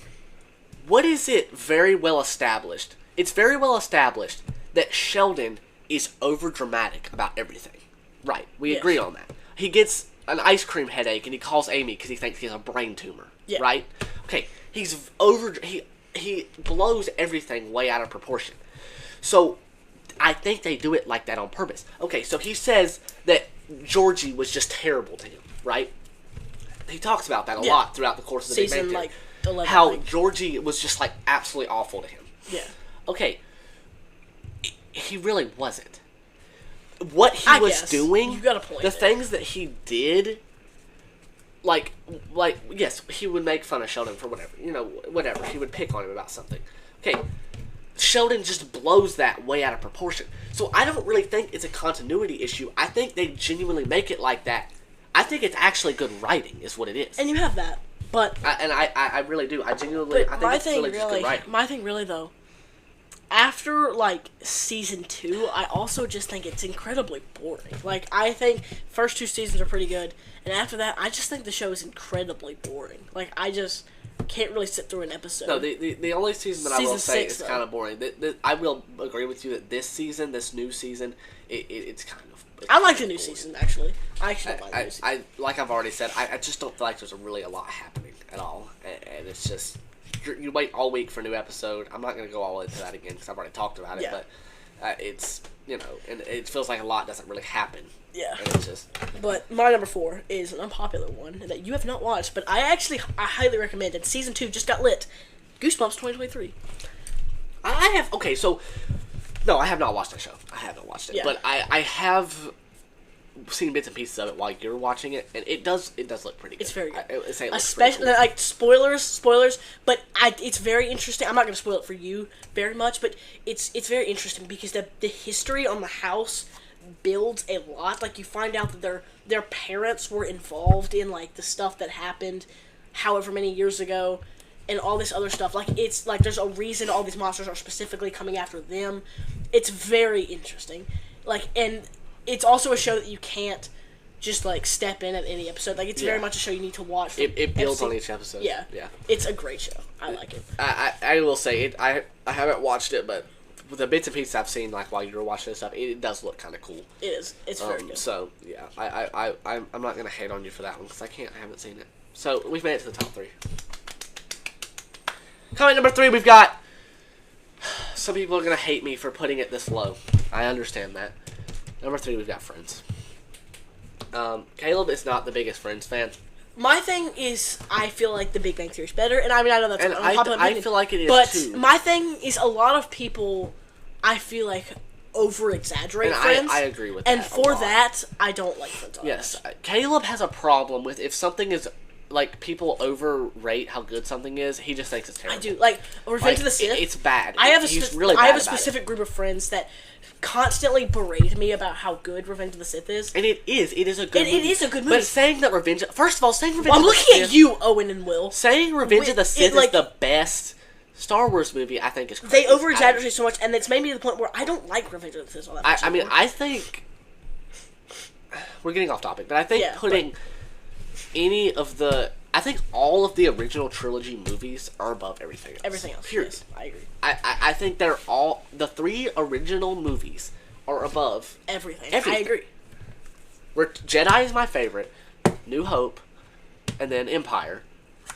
What is it very well established? It's very well established that Sheldon is over-dramatic about everything. Right, we agree on that. He gets an ice cream headache and he calls Amy because he thinks he has a brain tumor. Yeah. Right? Okay, he's he blows everything way out of proportion. So, I think they do it like that on purpose. Okay, so he says that Georgie was just terrible to him, right? He talks about that a lot throughout the course of the Big Bang Theory. Like 11, how Georgie was just like absolutely awful to him. Yeah. Okay. He really wasn't. What he was doing, you got a point the things that he did, like yes, he would make fun of Sheldon for whatever, whatever. He would pick on him about something. Okay. Sheldon just blows that way out of proportion. So I don't really think it's a continuity issue. I think they genuinely make it like that. I think it's actually good writing, is what it is. And you have that, but I really do. I genuinely, I think it's really just good writing. My thing, really though, after like season 2, I also just think it's incredibly boring. Like I think first 2 seasons are pretty good, and after that, I just think the show is incredibly boring. Like I just can't really sit through an episode. No, the only season that I will say is kind of boring. I will agree with you that this new season, it's kind of. I like the new season, actually. I actually like the new season. Like I've already said, I just don't feel like there's really a lot happening at all. And it's just, you wait all week for a new episode. I'm not going to go all into that again because I've already talked about it. Yeah. But it's, and it feels like a lot doesn't really happen. Yeah. And it's just. But my number 4 is an unpopular one that you have not watched, but I highly recommend it. Season 2 just got lit. Goosebumps 2023. I have, okay, so. No, I have not watched that show. I haven't watched it, but I have seen bits and pieces of it while you're watching it, and it does look pretty good. It's very good. I would say it looks especially pretty cool. Like spoilers, but it's very interesting. I'm not going to spoil it for you very much, but it's very interesting because the history on the house builds a lot. Like you find out that their parents were involved in like the stuff that happened, however many years ago. And all this other stuff. Like, it's like there's a reason all these monsters are specifically coming after them. It's very interesting. Like, and it's also a show that you can't just, like, step in at any episode. Like, it's very much a show you need to watch. It builds on each episode. Yeah. It's a great show. I like it. I will say, I haven't watched it, but with the bits and pieces I've seen, like, while you were watching this stuff, it does look kind of cool. It is. It's very good. So, yeah. I'm not going to hate on you for that one, because I haven't seen it. So, we've made it to the top 3. Comment number 3, we've got. Some people are going to hate me for putting it this low. I understand that. Number 3, we've got Friends. Caleb is not the biggest Friends fan. My thing is, I feel like The Big Bang Theory is better, and I mean, I know that's an unpopular opinion. I feel like it is but too. But my thing is, a lot of people, I feel like, over-exaggerate Friends. I agree with that. And for that, I don't like Friends. Yes, Caleb has a problem with if something is. Like, people overrate how good something is. He just thinks it's terrible. I do. Like, Revenge of the Sith. It's bad. I have a specific group of friends that constantly berate me about how good Revenge of the Sith is. And it is. It is a good movie. It is a good movie. But saying that First of all, saying Revenge of the Sith... I'm looking at you, Owen and Will. Saying Revenge of the Sith is the best Star Wars movie, I think, is crazy. They over-exaggerate so much, and it's made me to the point where I don't like Revenge of the Sith all that much anymore. I think... We're getting off topic, but I think putting any of the... I think all of the original trilogy movies are above everything else. Everything else. Period. Yes, I agree. I think they're all... The 3 original movies are above... Everything. I agree. Jedi is my favorite. New Hope. And then Empire.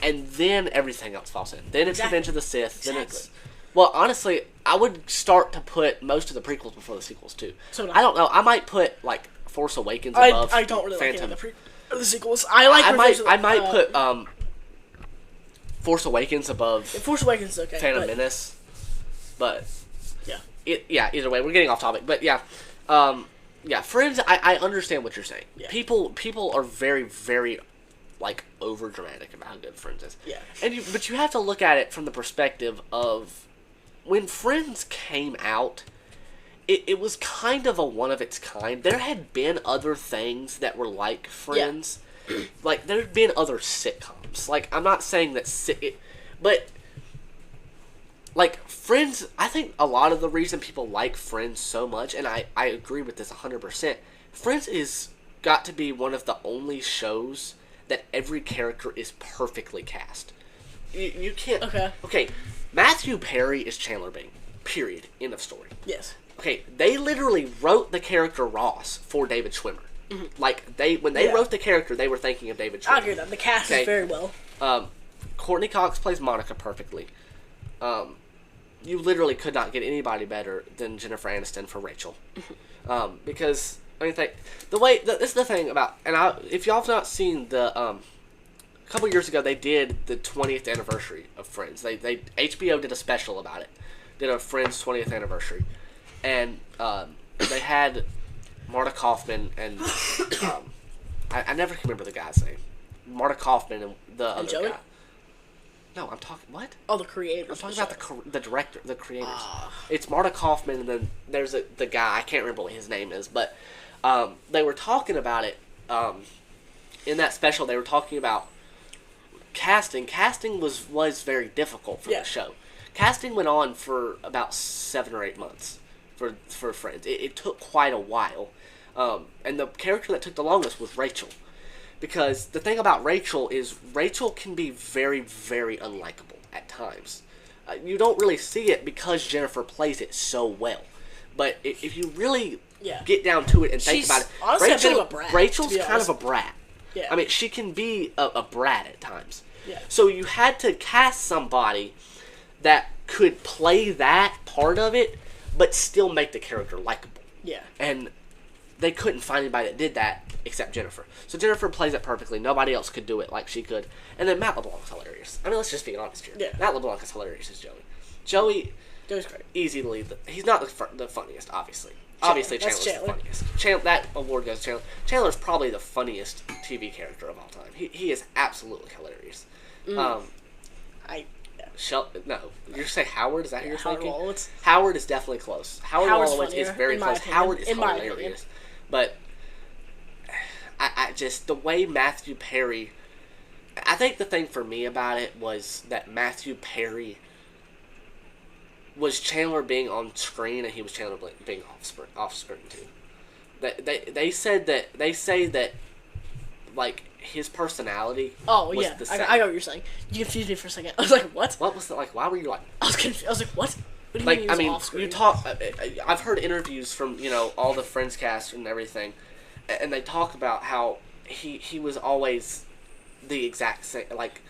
And then everything else falls in. Then it's Revenge of the Sith. Then it's... Well, honestly, I would start to put most of the prequels before the sequels, too. So I don't know. I might put, like, Force Awakens above I don't really Phantom. Like the sequels. I might put Force Awakens above. Force Awakens is okay. Phantom Menace, but yeah. Either way, we're getting off topic, but Friends. I understand what you're saying. Yeah. People are very, very like over dramatic about how good Friends is. Yeah. But you have to look at it from the perspective of when Friends came out. It was kind of a one of its kind. There had been other things that were like Friends. Yeah. Like, there had been other sitcoms. Like, I'm not saying that... but, like, Friends... I think a lot of the reason people like Friends so much, and I agree with this 100%, Friends is got to be one of the only shows that every character is perfectly cast. You can't. Okay. Okay. Matthew Perry is Chandler Bing. Period. End of story. Yes. Okay. They literally wrote the character Ross for David Schwimmer. Mm-hmm. Like when they wrote the character, they were thinking of David Schwimmer. I agree with that. The cast is very well. Courtney Cox plays Monica perfectly. You literally could not get anybody better than Jennifer Aniston for Rachel. Because I mean, this is the thing about, if y'all have not seen a couple years ago they did the 20th anniversary of Friends. They HBO did a special about it, did a Friends 20th anniversary, and they had Marta Kaufman and I never can remember the guy's name. Marta Kaufman and the other Joey? guy. No, I'm talking what? Oh, the creators. I'm talking about the director, the creators. It's Marta Kaufman, and then there's the guy. I can't remember what his name is, but they were talking about it in that special. They were talking about casting. Casting was very difficult for the show. Casting went on for about 7 or 8 months for Friends. It took quite a while, and the character that took the longest was Rachel. Because the thing about Rachel is Rachel can be very, very unlikable at times. You don't really see it because Jennifer plays it so well. But if you really get down to it and think about it, honestly a bit of a brat, Rachel's kind of a brat. Yeah. I mean, she can be a brat at times. Yeah. So you had to cast somebody that could play that part of it, but still make the character likable. Yeah. And they couldn't find anybody that did that except Jennifer. So Jennifer plays it perfectly. Nobody else could do it like she could. And then Matt LeBlanc's hilarious. I mean, let's just be honest here. Yeah. Matt LeBlanc is hilarious as Joey. Joey's great. Easily, he's not the funniest, obviously. Obviously, Chandler's the funniest. That award goes to Chandler. Chandler's probably the funniest TV character of all time. He is absolutely hilarious. No, you're saying Howard? Is that who you're thinking? Howard is definitely close. Howard's Wolowitz is very close. Howard is hilarious. But I just, the way Matthew Perry, I think the thing for me about it was that Matthew Perry was Chandler being on screen and he was Chandler being off screen too. They say that like his personality. Oh yeah, the I know what you're saying. You confused me for a second. I was like, what? What was it like? Why were you like? I was confused. I was like, what? What do you like, mean? I mean, off screen? you talk. I've heard interviews from all the Friends cast and everything, and they talk about how he was always the exact same. Like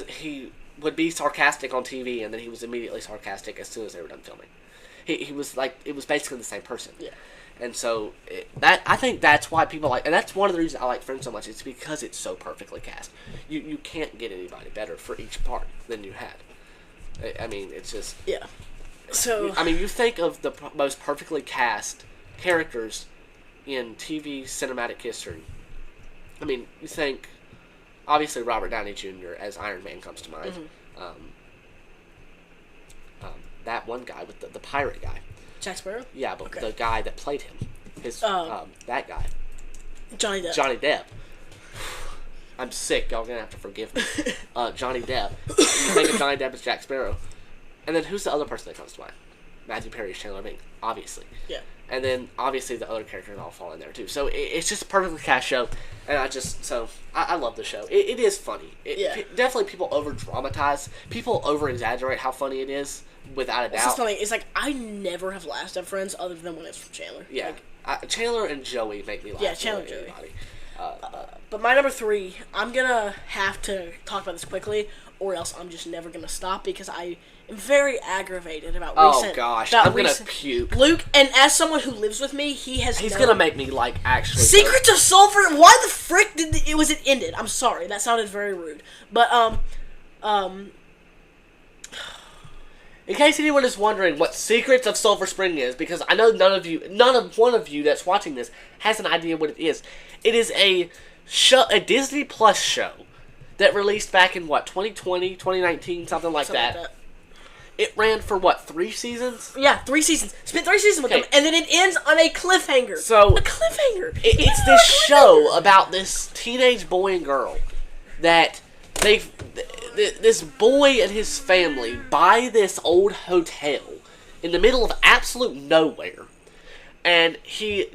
he would be sarcastic on TV, and then he was immediately sarcastic as soon as they were done filming. He was like, it was basically the same person. Yeah. And so I think that's why people like, and that's one of the reasons I like Friends so much. It's because it's so perfectly cast. You can't get anybody better for each part than you had. I mean, it's just So I mean, you think of the most perfectly cast characters in TV cinematic history. I mean, you think obviously Robert Downey Jr. as Iron Man comes to mind. Mm-hmm. That one guy with the pirate guy. Jack Sparrow? Yeah, but the guy that played him. That guy. Johnny Depp. Johnny Depp. I'm sick. Y'all gonna have to forgive me. Johnny Depp. You think of Johnny Depp as Jack Sparrow. And then who's the other person that comes to mind? Matthew Perry is Chandler Bing, obviously. Yeah. And then, obviously, the other characters all fall in there, too. So, it's just a perfectly cast show. And I love the show. It is funny. Definitely people over-dramatize. People over-exaggerate how funny it is, without a doubt. It's just funny. It's like, I never have laughed at Friends other than when it's from Chandler. Yeah. Chandler and Joey make me laugh. Yeah, Chandler and Joey. But my number 3, I'm going to have to talk about this quickly, or else I'm just never going to stop, because I am very aggravated about recent... Oh, gosh. I'm going to puke. Luke, and as someone who lives with me, he's going to make me, like, actually... Secrets of Sulfur? Why the frick was it ended? I'm sorry. That sounded very rude. But, in case anyone is wondering what Secrets of Sulphur Spring is, because I know none one of you that's watching this has an idea what it is. It is a Disney Plus show that released back in, 2020, 2019, something like that. It ran for, 3 seasons? Yeah, 3 seasons. Spent 3 seasons with them, and then it ends on a cliffhanger. So, a cliffhanger! It's this show about this teenage boy and girl that this boy and his family buy this old hotel in the middle of absolute nowhere. And he,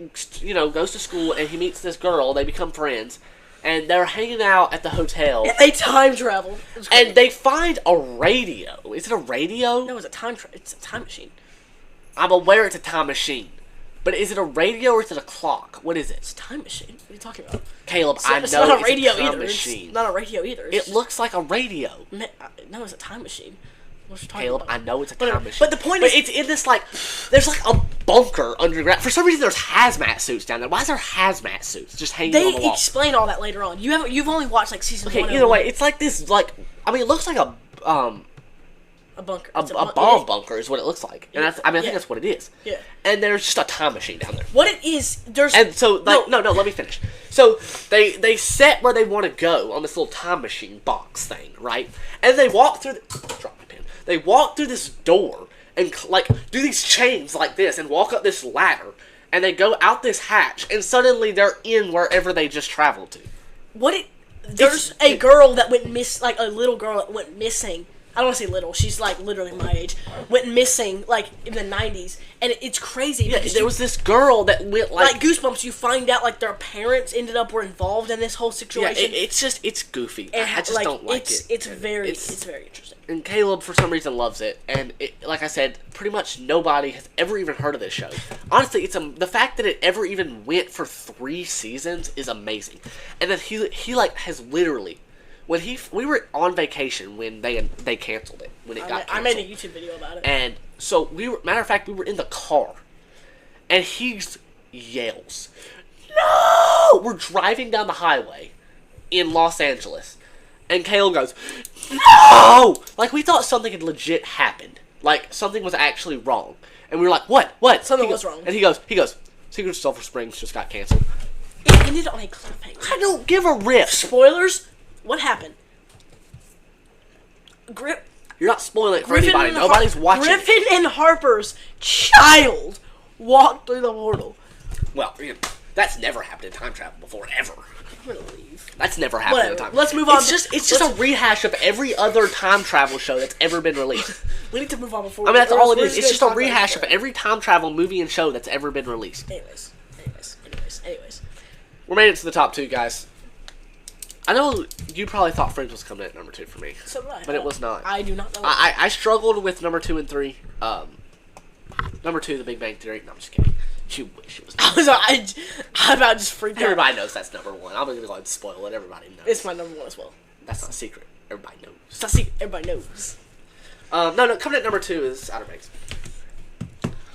goes to school and he meets this girl. They become friends. and they're hanging out at the hotel. And they time travel. And they find a radio. Is it a radio? No, it's a it's a time machine. I'm aware it's a time machine. But is it a radio or is it a clock? What is it? It's a time machine. What are you talking about? Caleb, I know it's not a radio it's a time either. machine. It's not a radio either. It looks like a radio. No, it's a time machine. What are you talking Caleb, about? I know it's a time machine. But the point is, it's in this like, there's like a bunker underground. For some reason, there's hazmat suits down there. Why is there hazmat suits just hanging on the wall? They explain all that later on. You've only watched like season 1. Okay, either way, it's like this like, I mean, it looks like a bunker. A bomb bunker is what it looks like, and I think that's what it is. Yeah. And there's just a time machine down there. What it is, there's and so like no, let me finish. So they set where they want to go on this little time machine box thing, right? And they walk through. Drop my pen. They walk through this door and like do these chains like this and walk up this ladder, and they go out this hatch, and suddenly they're in wherever they just traveled to. There's a girl that went like a little girl that went missing. I don't want to say little. She's like literally my age. Went missing like in the 90s, and it's crazy. Yeah, there was this girl that went like Goosebumps. You find out like their parents were involved in this whole situation. Yeah, it's goofy. I just like, don't like it. It's very interesting. And Caleb for some reason loves it, and like I said, pretty much nobody has ever even heard of this show. Honestly, the fact that it ever even went for 3 seasons is amazing, and that he like has literally. When we were on vacation when they canceled it when it got canceled. I made a YouTube video about it. And so matter of fact, we were in the car, and he yells, "No!" We're driving down the highway in Los Angeles, and Caleb goes, "No!" Like we thought something had legit happened, like something was actually wrong, and we were like, "What? Something was wrong." And he goes, "Secret of Sulphur Springs just got canceled." It ended on a cliffhanger. I don't give a rip. Spoilers. What happened? You're not spoiling it for anybody. Nobody's watching. Griffin and Harper's child walked through the portal. Well, that's never happened in time travel before, ever. I'm gonna leave. That's never happened in time. Let's move on. It's just a rehash of every other time travel show that's ever been released. We need to move on before. I mean, that's all it is. It's just a rehash of every time travel movie and show that's ever been released. Anyways. We made it to the top 2, guys. I know you probably thought Friends was coming at number 2 for me. So did I. But it was not. I do not know. I struggled with number 2 and 3. Number 2, The Big Bang Theory. No, I'm just kidding. You wish it was number 1. I about just freaked out. Everybody knows that's number 1. I'm going to go ahead and spoil it. Everybody knows. It's my number 1 as well. That's not a secret. Everybody knows. It's not a secret. Everybody knows. No, coming at number 2 is Outer Banks.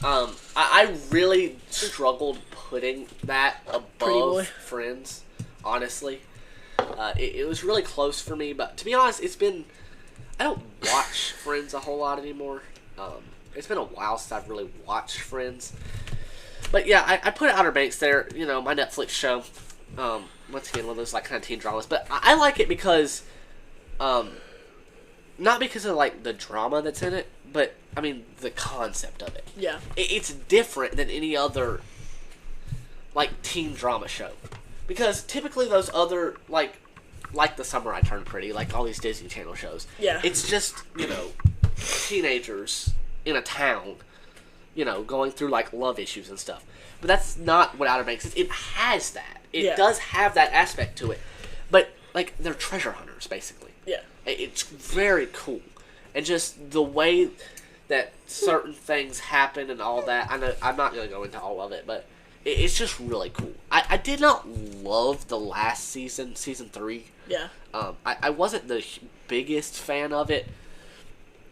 I really struggled putting that above Friends, honestly. It was really close for me, but to be honest, I don't watch Friends a whole lot anymore. It's been a while since I've really watched Friends. But yeah, I put Outer Banks there, my Netflix show. Once again, one of those like kind of teen dramas. But I like it because, not because of like the drama that's in it, but I mean the concept of it. Yeah. It's different than any other like teen drama show. Because typically those other, like The Summer I Turned Pretty, like all these Disney Channel shows. Yeah. It's just, teenagers in a town, going through, like, love issues and stuff. But that's not what Outer Banks is. It has that. It does have that aspect to it. But, like, they're treasure hunters, basically. Yeah. It's very cool. And just the way that certain things happen and all that. I know I'm not going to go into all of it, but it's just really cool. I did not love the last season, season 3. Yeah. I wasn't the biggest fan of it.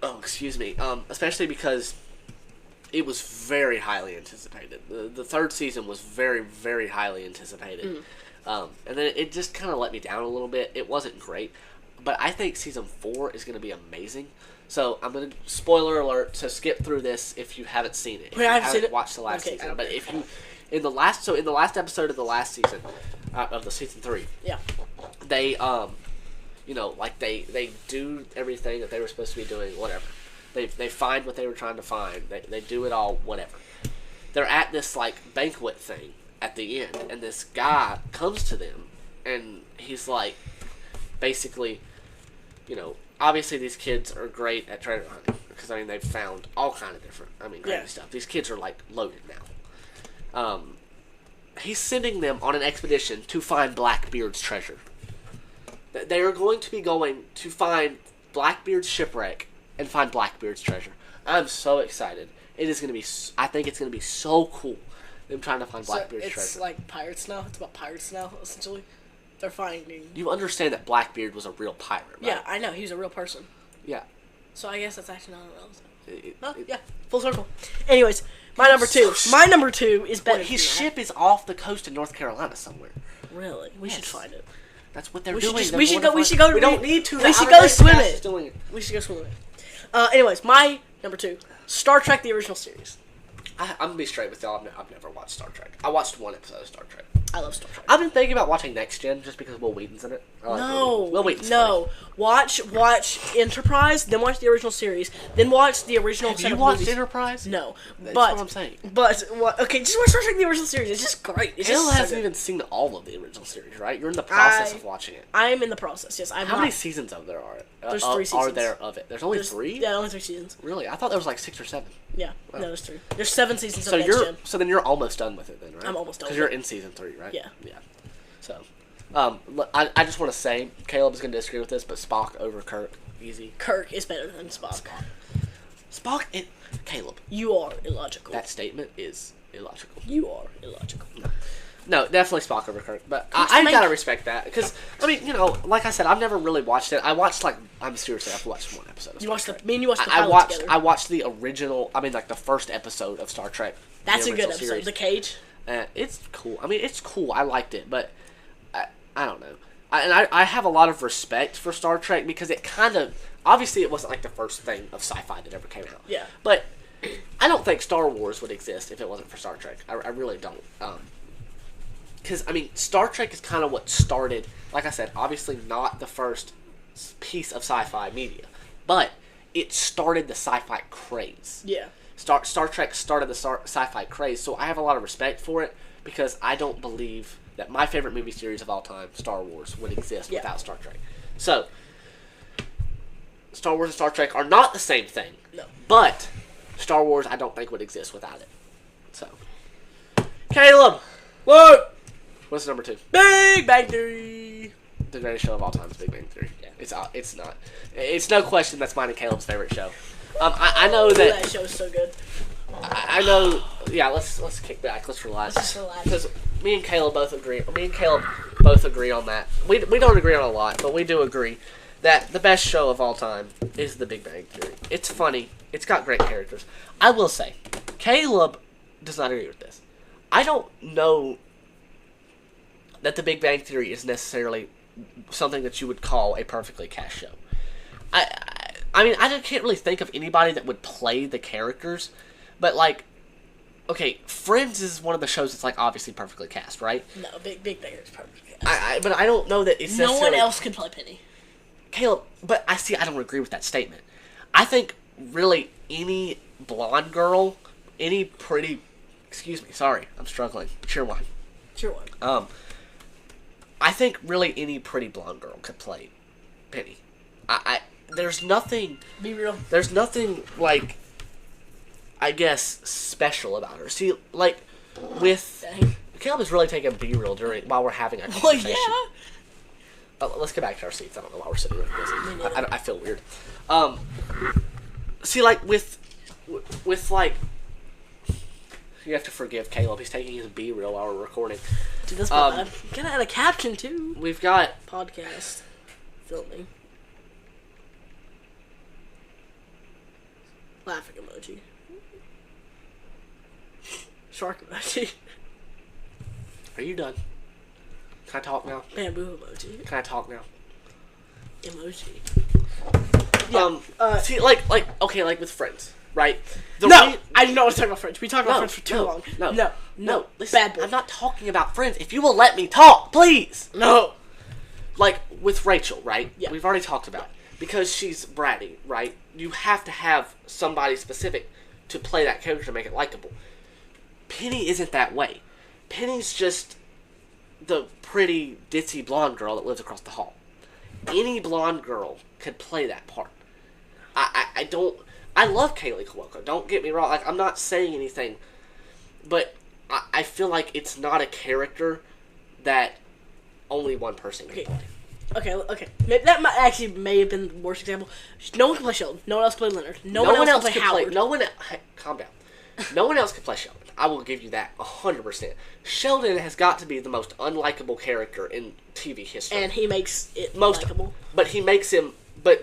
Oh, excuse me. Especially because it was very highly anticipated. The 3rd season was very, very highly anticipated. And then it just kind of let me down a little bit. It wasn't great. But I think season 4 is going to be amazing. So I'm going to, spoiler alert, to skip through this if you haven't seen it. If you haven't watched the last season. But if you... In the last episode of the last season, of the season 3, they, they do everything that they were supposed to be doing, whatever. They find what they were trying to find. They do it all, whatever. They're at this, like, banquet thing at the end, and this guy comes to them, and he's like, basically, obviously these kids are great at treasure hunting, because, they've found all kind of different, crazy stuff. These kids are, like, loaded now. he's sending them on an expedition to find Blackbeard's treasure. They are going to be going to find Blackbeard's shipwreck and find Blackbeard's treasure. I'm so excited. It is going to be. I think it's going to be so cool. Them trying to find Blackbeard's treasure. It's like pirates now. It's about pirates now, essentially. They're finding. You understand that Blackbeard was a real pirate, right? Yeah, I know. He was a real person. Yeah. So I guess that's actually not irrelevant. Yeah. Full circle. Anyways, my number two. My number two is better. His ship is off the coast of North Carolina somewhere. Really? We should find it. That's what they're doing. We should go. We don't need to. We should go swim it. We should go swim it. Anyways, my number two. Star Trek: The Original Series. I'm gonna be straight with y'all. I've never watched Star Trek. I watched one episode of Star Trek. I love Star Trek. I've been thinking about watching Next Gen just because Will Wheaton's in it. Will Wheaton's funny. Watch Enterprise, then watch the original series, then watch the original. Have you watched Enterprise? No, that's what I'm saying. Okay, just watch Star Trek: The Original Series. It's just great. Hale hasn't even seen all of the original series, right? You're in the process of watching it. I am in the process. Yes, How many seasons of there are? There's 3 seasons. Are there of it? There's only 3. Yeah, only 3 seasons. Really? I thought there was like 6 or 7. Yeah, no, there's 3. There's 7 seasons of Next Gen. So then you're almost done with it, then, right? I'm almost done. Because you're in season 3, right? Yeah. Yeah. So, I just want to say, Caleb is going to disagree with this, but Spock over Kirk, easy. Kirk is better than Spock. Caleb. You are illogical. That statement is illogical. You are illogical. No, definitely Spock over Kirk, but I gotta respect that, because, I mean, like I said, I've never really watched it. I've watched one episode of Star Trek. You watched the pilot together. I watched the original, the first episode of Star Trek. That's a good episode. Series. The Cage. It's cool. I mean, it's cool. I liked it, but I don't know. I have a lot of respect for Star Trek because it kind of... Obviously, it wasn't like the first thing of sci-fi that ever came out. Yeah. But I don't think Star Wars would exist if it wasn't for Star Trek. I really don't. Because, Star Trek is kind of what started... Like I said, obviously not the first piece of sci-fi media. But it started the sci-fi craze. Yeah. Star Trek started the sci-fi craze, so I have a lot of respect for it because I don't believe that my favorite movie series of all time, Star Wars, would exist without Star Trek. So, Star Wars and Star Trek are not the same thing. No. But Star Wars, I don't think would exist without it. So, Caleb! What? What's number 2? Big Bang Theory! The greatest show of all time is Big Bang Theory. Yeah. It's not. It's no question that's mine and Caleb's favorite show. I know that show is so good. I know. Yeah, let's kick back. Let's relax. Let's just relax. Because me and Caleb both agree. Me and Caleb both agree on that. We don't agree on a lot, but we do agree that the best show of all time is The Big Bang Theory. It's funny. It's got great characters. I will say, Caleb does not agree with this. I don't know that The Big Bang Theory is necessarily something that you would call a perfectly cast show. I can't really think of anybody that would play the characters, but okay, Friends is one of the shows that's obviously perfectly cast, right? No, Big Bang is perfectly cast. But I don't know that it's no one else could play Penny. Caleb, but I don't agree with that statement. I think really any blonde girl, any pretty, excuse me, sorry, I'm struggling. Cheer one. I think really any pretty blonde girl could play Penny. There's nothing... Be real. There's nothing, I guess, special about her. See, with... Dang. Caleb is really taking B-real while we're having a conversation. Yeah. Let's get back to our seats. I don't know why we're sitting like this. I feel weird. See, with you have to forgive Caleb. He's taking his B-reel while we're recording. Dude, that's bad. Gotta add a caption, too. We've got... Podcast. Filming. Laughing emoji. Shark emoji. Are you done? Can I talk now? Bamboo emoji. Can I talk now? Emoji. Yeah. See, okay, with Friends, right? I know what's talking about Friends. We talked about Friends for too long. No. Listen, Bad boy. I'm not talking about Friends. If you will let me talk, please. No. With Rachel, right? Yeah. We've already talked about it. Because she's bratty, right? You have to have somebody specific to play that character to make it likable. Penny isn't that way. Penny's just the pretty, ditzy blonde girl that lives across the hall. Any blonde girl could play that part. I love Kaylee Cuoco. Don't get me wrong. I'm not saying anything. But I feel like it's not a character that only one person can play. Okay. That may have been the worst example. No one can play Sheldon. No one else can play Leonard. No one else can play Howard. Calm down. No one else can play Sheldon. I will give you that 100%. Sheldon has got to be the most unlikable character in TV history. And he makes it likable. But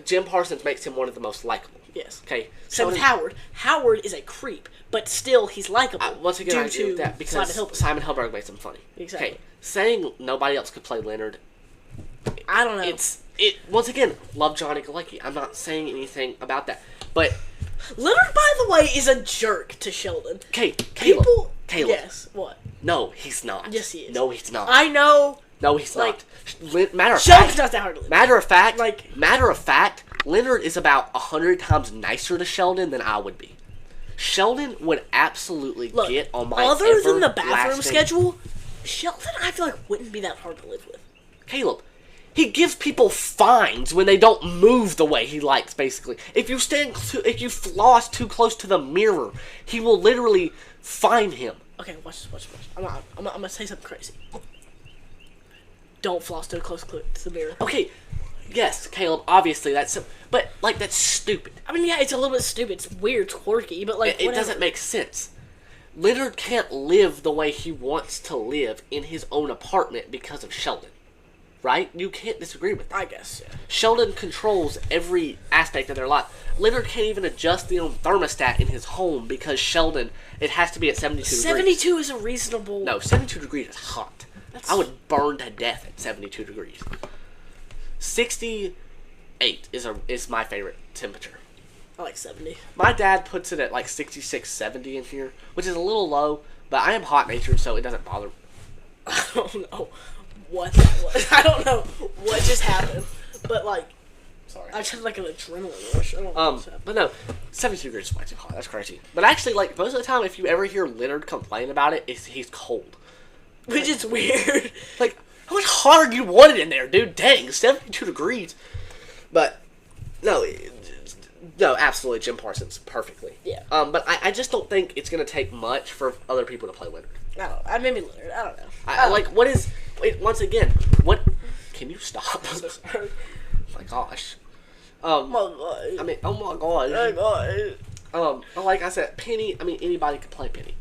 Jim Parsons makes him one of the most likable. Yes. Okay. Same with Howard. Howard is a creep, but still he's likable. Once again, I agree with that because Simon Helberg makes him funny. Exactly. Okay. Saying nobody else could play Leonard, I don't know. Once again, love Johnny Galecki. I'm not saying anything about that. But Leonard, by the way, is a jerk to Sheldon. Caleb. Yes, what? No, he's not. Yes, he is. No, he's not. I know. No, he's not. Sheldon's not that hard to live. Matter of fact, Leonard is about 100 times nicer to Sheldon than I would be. Sheldon would absolutely get on my other than the bathroom schedule, Sheldon, I feel like, wouldn't be that hard to live with. Caleb, he gives people fines when they don't move the way he likes, basically. If you floss too close to the mirror, he will literally fine him. Okay, watch this. I'm gonna say something crazy. Don't floss too close to the mirror. Okay, yes, Caleb, obviously that's stupid. I mean, yeah, it's a little bit stupid. It's weird, it's quirky, but it doesn't make sense. Leonard can't live the way he wants to live in his own apartment because of Sheldon. Right? You can't disagree with that. I guess, yeah. Sheldon controls every aspect of their life. Leonard can't even adjust the own thermostat in his home because Sheldon, it has to be at 72 degrees. 72 is a reasonable... No, 72 degrees is hot. I would burn to death at 72 degrees. 68 is my favorite temperature. I like 70. My dad puts it at like 66, 70 in here, which is a little low, but I am hot-natured, so it doesn't bother me. I don't know what that was. I don't know what just happened, but like... Sorry. I just had like an adrenaline rush. I don't know what's happening. But no, 72 degrees is way too hot. That's crazy. But actually, like, most of the time, if you ever hear Leonard complain about it, he's cold. Which is weird. Like, how much hotter do you want it in there, dude? Dang, 72 degrees. But, no, absolutely, Jim Parsons, perfectly. Yeah. But I just don't think it's going to take much for other people to play Leonard. I don't know. Maybe Leonard. I don't know. What is... Wait, once again, what... Can you stop? I'm so sorry. Oh my gosh. Oh my god. I mean, oh my god. Oh my god. Like I said, Penny, I mean, anybody could play Penny.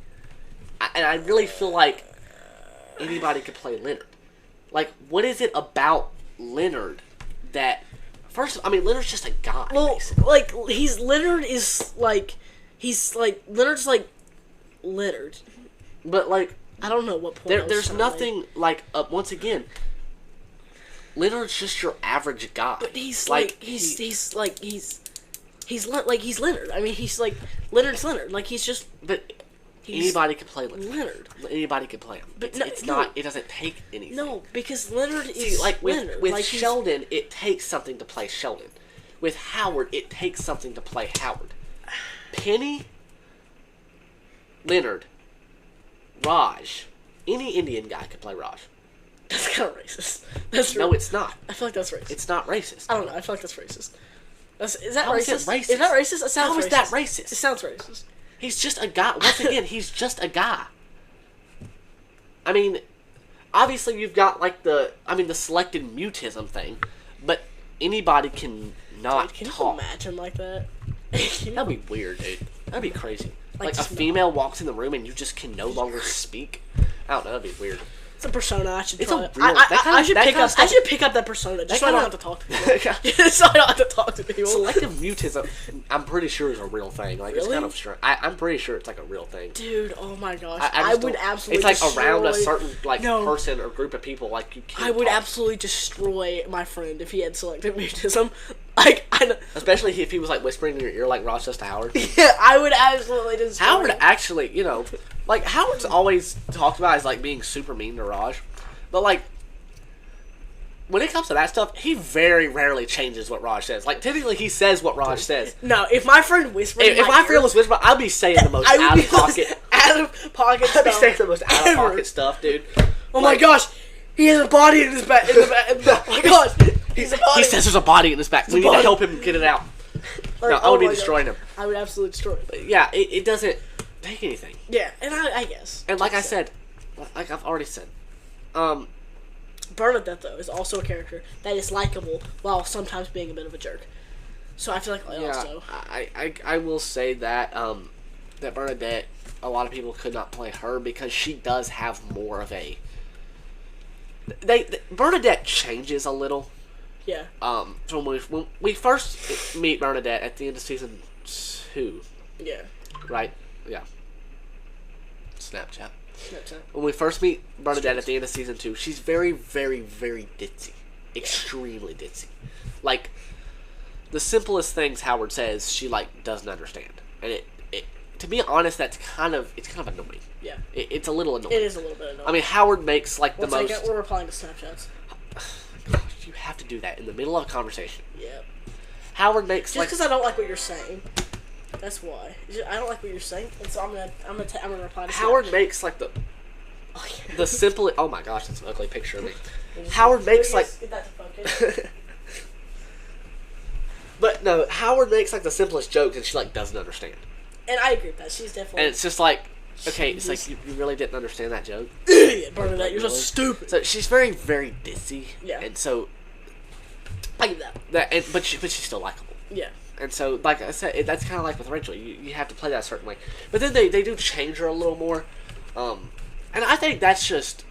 And I really feel like anybody could play Leonard. Like, what is it about Leonard that... First, I mean, Leonard's just a guy, basically. Like, Leonard's like Leonard. But, like... I don't know what point there's nothing, like, once again... Leonard's just your average guy. But he's Leonard. I mean, he's like Leonard's Leonard. Like he's just. But anybody can play Leonard. Anybody can play him. But it's not. It doesn't take anything. No, because Leonard is like Leonard. With Sheldon, it takes something to play Sheldon. With Howard, it takes something to play Howard. Penny, Leonard, Raj, any Indian guy could play Raj. That's kind of racist. That's no, it's not. I feel like that's racist. It's not racist. I don't know. I feel like that's racist. Is that How racist? Is racist? Is that racist? It sounds How racist. is that racist? It sounds racist. He's just a guy. Once again, he's just a guy. I mean, obviously you've got like the selected mutism thing, but anybody can not dude, can talk. You imagine like that? That'd be weird, dude. That'd be crazy. Like a female walks in the room and you just can no longer speak. I don't know. That'd be weird. It's a persona. I should. I should pick up that persona just so I don't have to talk to people. So I don't have to talk to people. Selective mutism, I'm pretty sure is a real thing. Like really? It's kind of strange. I'm pretty sure it's like a real thing. Dude, oh my gosh, I would absolutely. It's like around a certain person or group of people. Like you can't. I would absolutely destroy my friend if he had selective mutism. Like especially if he was like whispering in your ear like Ross does to Howard. Yeah, I would absolutely destroy. Howard actually, like Howard's always talked about as like being super mean to Raj, but like when it comes to that stuff, he very rarely changes what Raj says. Like typically, he says what Raj says. No, if my friend whispered, if my friend was whispering, I'd be saying the most out of pocket stuff. I'd be saying the most out of pocket stuff, dude. Oh my gosh, he has a body in his back. Oh my gosh. He says there's a body in his back. We need to help him get it out. No, I would be destroying him. I would absolutely destroy him. But yeah, it doesn't... take anything. Yeah, and I guess. And like I said, like I've already said, Bernadette though is also a character that is likable while sometimes being a bit of a jerk. So I feel like also. I will say that that Bernadette, a lot of people could not play her because she does have more of a. Bernadette changes a little. Yeah. So when we first meet Bernadette at the end of season 2. Yeah. Right. Yeah. Snapchat. When we first meet Bernadette at the end of season 2, she's very, very, very ditzy. Extremely ditzy. Like, the simplest things Howard says, she, like, doesn't understand. And it to be honest, it's kind of annoying. Yeah. It's a little annoying. It is a little bit annoying. I mean, Howard makes, like, the most... We're replying to Snapchats. Gosh, you have to do that in the middle of a conversation. Yep. Howard makes, just because I don't like what you're saying. That's why. I don't like what you're saying, and so I'm gonna reply to Howard Snapchat. Makes, like, the simple... Oh my gosh, that's an ugly picture of me. Howard makes, like... Get that to focus. But, no, Howard makes, like, the simplest jokes, and she, like, doesn't understand. And I agree with that. She's definitely... And it's just like, okay, it's like, you really didn't understand that joke? Idiot, Bernadette, you're so stupid. So, she's very, very ditzy. Yeah. And so... I get that. But she's still likable. Yeah. And so, like I said, that's kind of like with Rachel. You have to play that a certain way. But then they do change her a little more. And I think that's just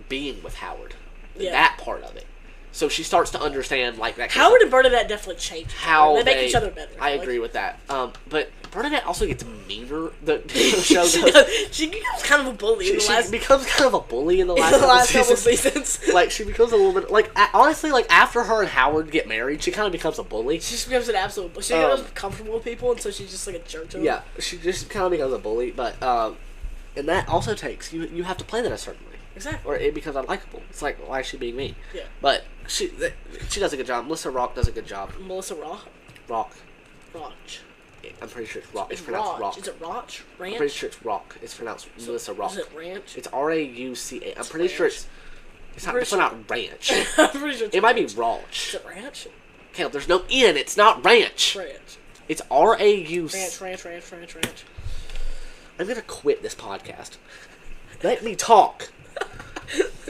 being with Howard. Yeah. That part of it. So she starts to understand, like, that. Howard and Bernadette definitely change. How they make each other better. I agree with that. But Bernadette also gets meaner. The show she becomes kind of a bully. She becomes kind of a bully in the last couple seasons. Like, she becomes a little bit... Like, honestly, like, after her and Howard get married, she kind of becomes a bully. She just becomes an absolute... She becomes comfortable with people, and so she's just, like, a jerk to them. Yeah, she just kind of becomes a bully, but... and that also takes... You have to play that a certain way. Exactly. Or it becomes unlikable. It's like, why is she being mean? Yeah. But she does a good job. Melissa Rock does a good job. Melissa Rock? Rock. Rock. I'm pretty sure it's Rock. It's pronounced Rock. Is it Rock? Ranch? I'm pretty sure it's Rock. It's pronounced Melissa Rock. Is it Ranch? It's R-A-U-C-A. I'm pretty sure it's not Ranch. I'm pretty sure it might be Ranch. Is it Ranch? Caleb, there's no E in it. It's not Ranch. Ranch. It's R-A-U-C... Ranch. I'm gonna quit this podcast. Let me talk.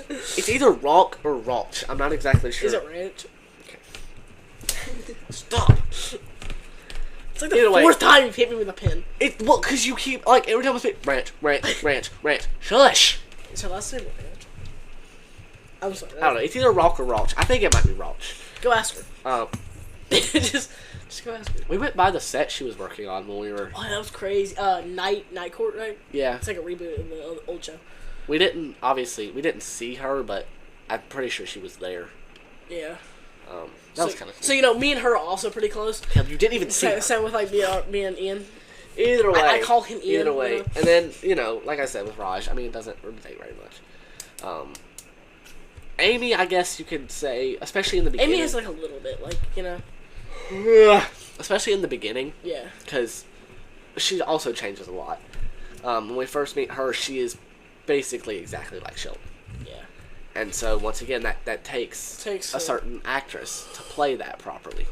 It's either Rock or Roch. I'm not exactly sure. Is it Ranch? Okay. Stop. It's like the fourth time you've hit me with a pin. Well, because you keep, like, every time I say, Ranch. Shush. Is her last name Ranch? I'm sorry. I don't know. It's either Rock or Roch. I think it might be Roch. Go ask her. Just go ask her. We went by the set she was working on when we were... Oh, that was crazy. Night Court, right? Yeah. It's like a reboot of the old show. We didn't see her, but I'm pretty sure she was there. Yeah. That was kind of cool. So, you know, me and her are also pretty close. Yeah, you didn't even see her. Same with, like, me and Ian. Either way. I call him Ian. Either way. You know? And then, you know, like I said with Raj, I mean, it doesn't really take very much. Amy, I guess you could say, especially in the beginning. Amy has, like, a little bit, like, you know. Especially in the beginning. Yeah. Because she also changes a lot. When we first meet her, she is basically exactly like Sheldon. Yeah. And so, once again, that takes a certain actress to play that properly.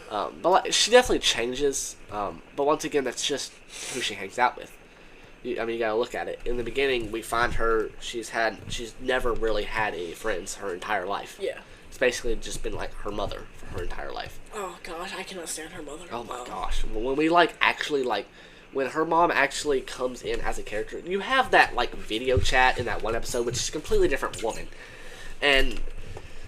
But like, she definitely changes. But once again, that's just who she hangs out with. I mean, you gotta look at it. In the beginning, we find her, she's never really had any friends her entire life. Yeah. It's basically just been like her mother for her entire life. Oh, gosh, I cannot stand her mother. Oh my gosh. When we when her mom actually comes in as a character, you have that, like, video chat in that one episode, which is a completely different woman.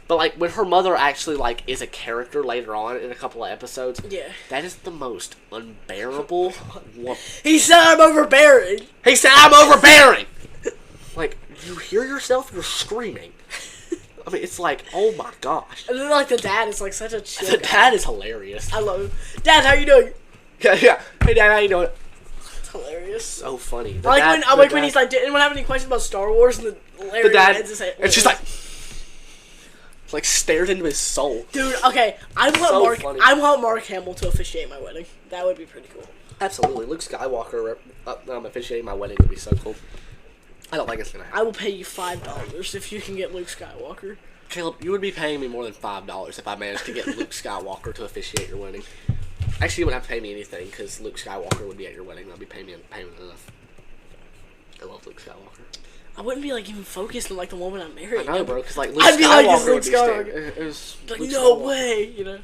But, like, when her mother actually, like, is a character later on in a couple of episodes, yeah, that is the most unbearable woman. He said I'm overbearing! Like, you hear yourself, you're screaming. I mean, it's like, oh my gosh. And then, like, the dad is, like, such a chill The guy. dad is hilarious. I love him. Dad, how you doing? Yeah. Hey, Dad, how you doing? It's hilarious. So funny. I like when he's like, did anyone have any questions about Star Wars? And the dad, and she's like stared into his soul. Dude, okay, I want Mark Hamill to officiate my wedding. That would be pretty cool. Absolutely, Luke Skywalker officiating my wedding would be so cool. I don't think it's gonna happen. I will pay you $5 if you can get Luke Skywalker. Caleb, you would be paying me more than $5 if I managed to get Luke Skywalker to officiate your wedding. Actually, you wouldn't have to pay me anything because Luke Skywalker would be at your wedding. That'd be payment enough. I love Luke Skywalker. I wouldn't be like even focused on like the woman I'm married. I know, bro. Because like Luke I'd be like, Skywalker Luke would be Skywalker. It was Like, Luke no Skywalker. way, you know.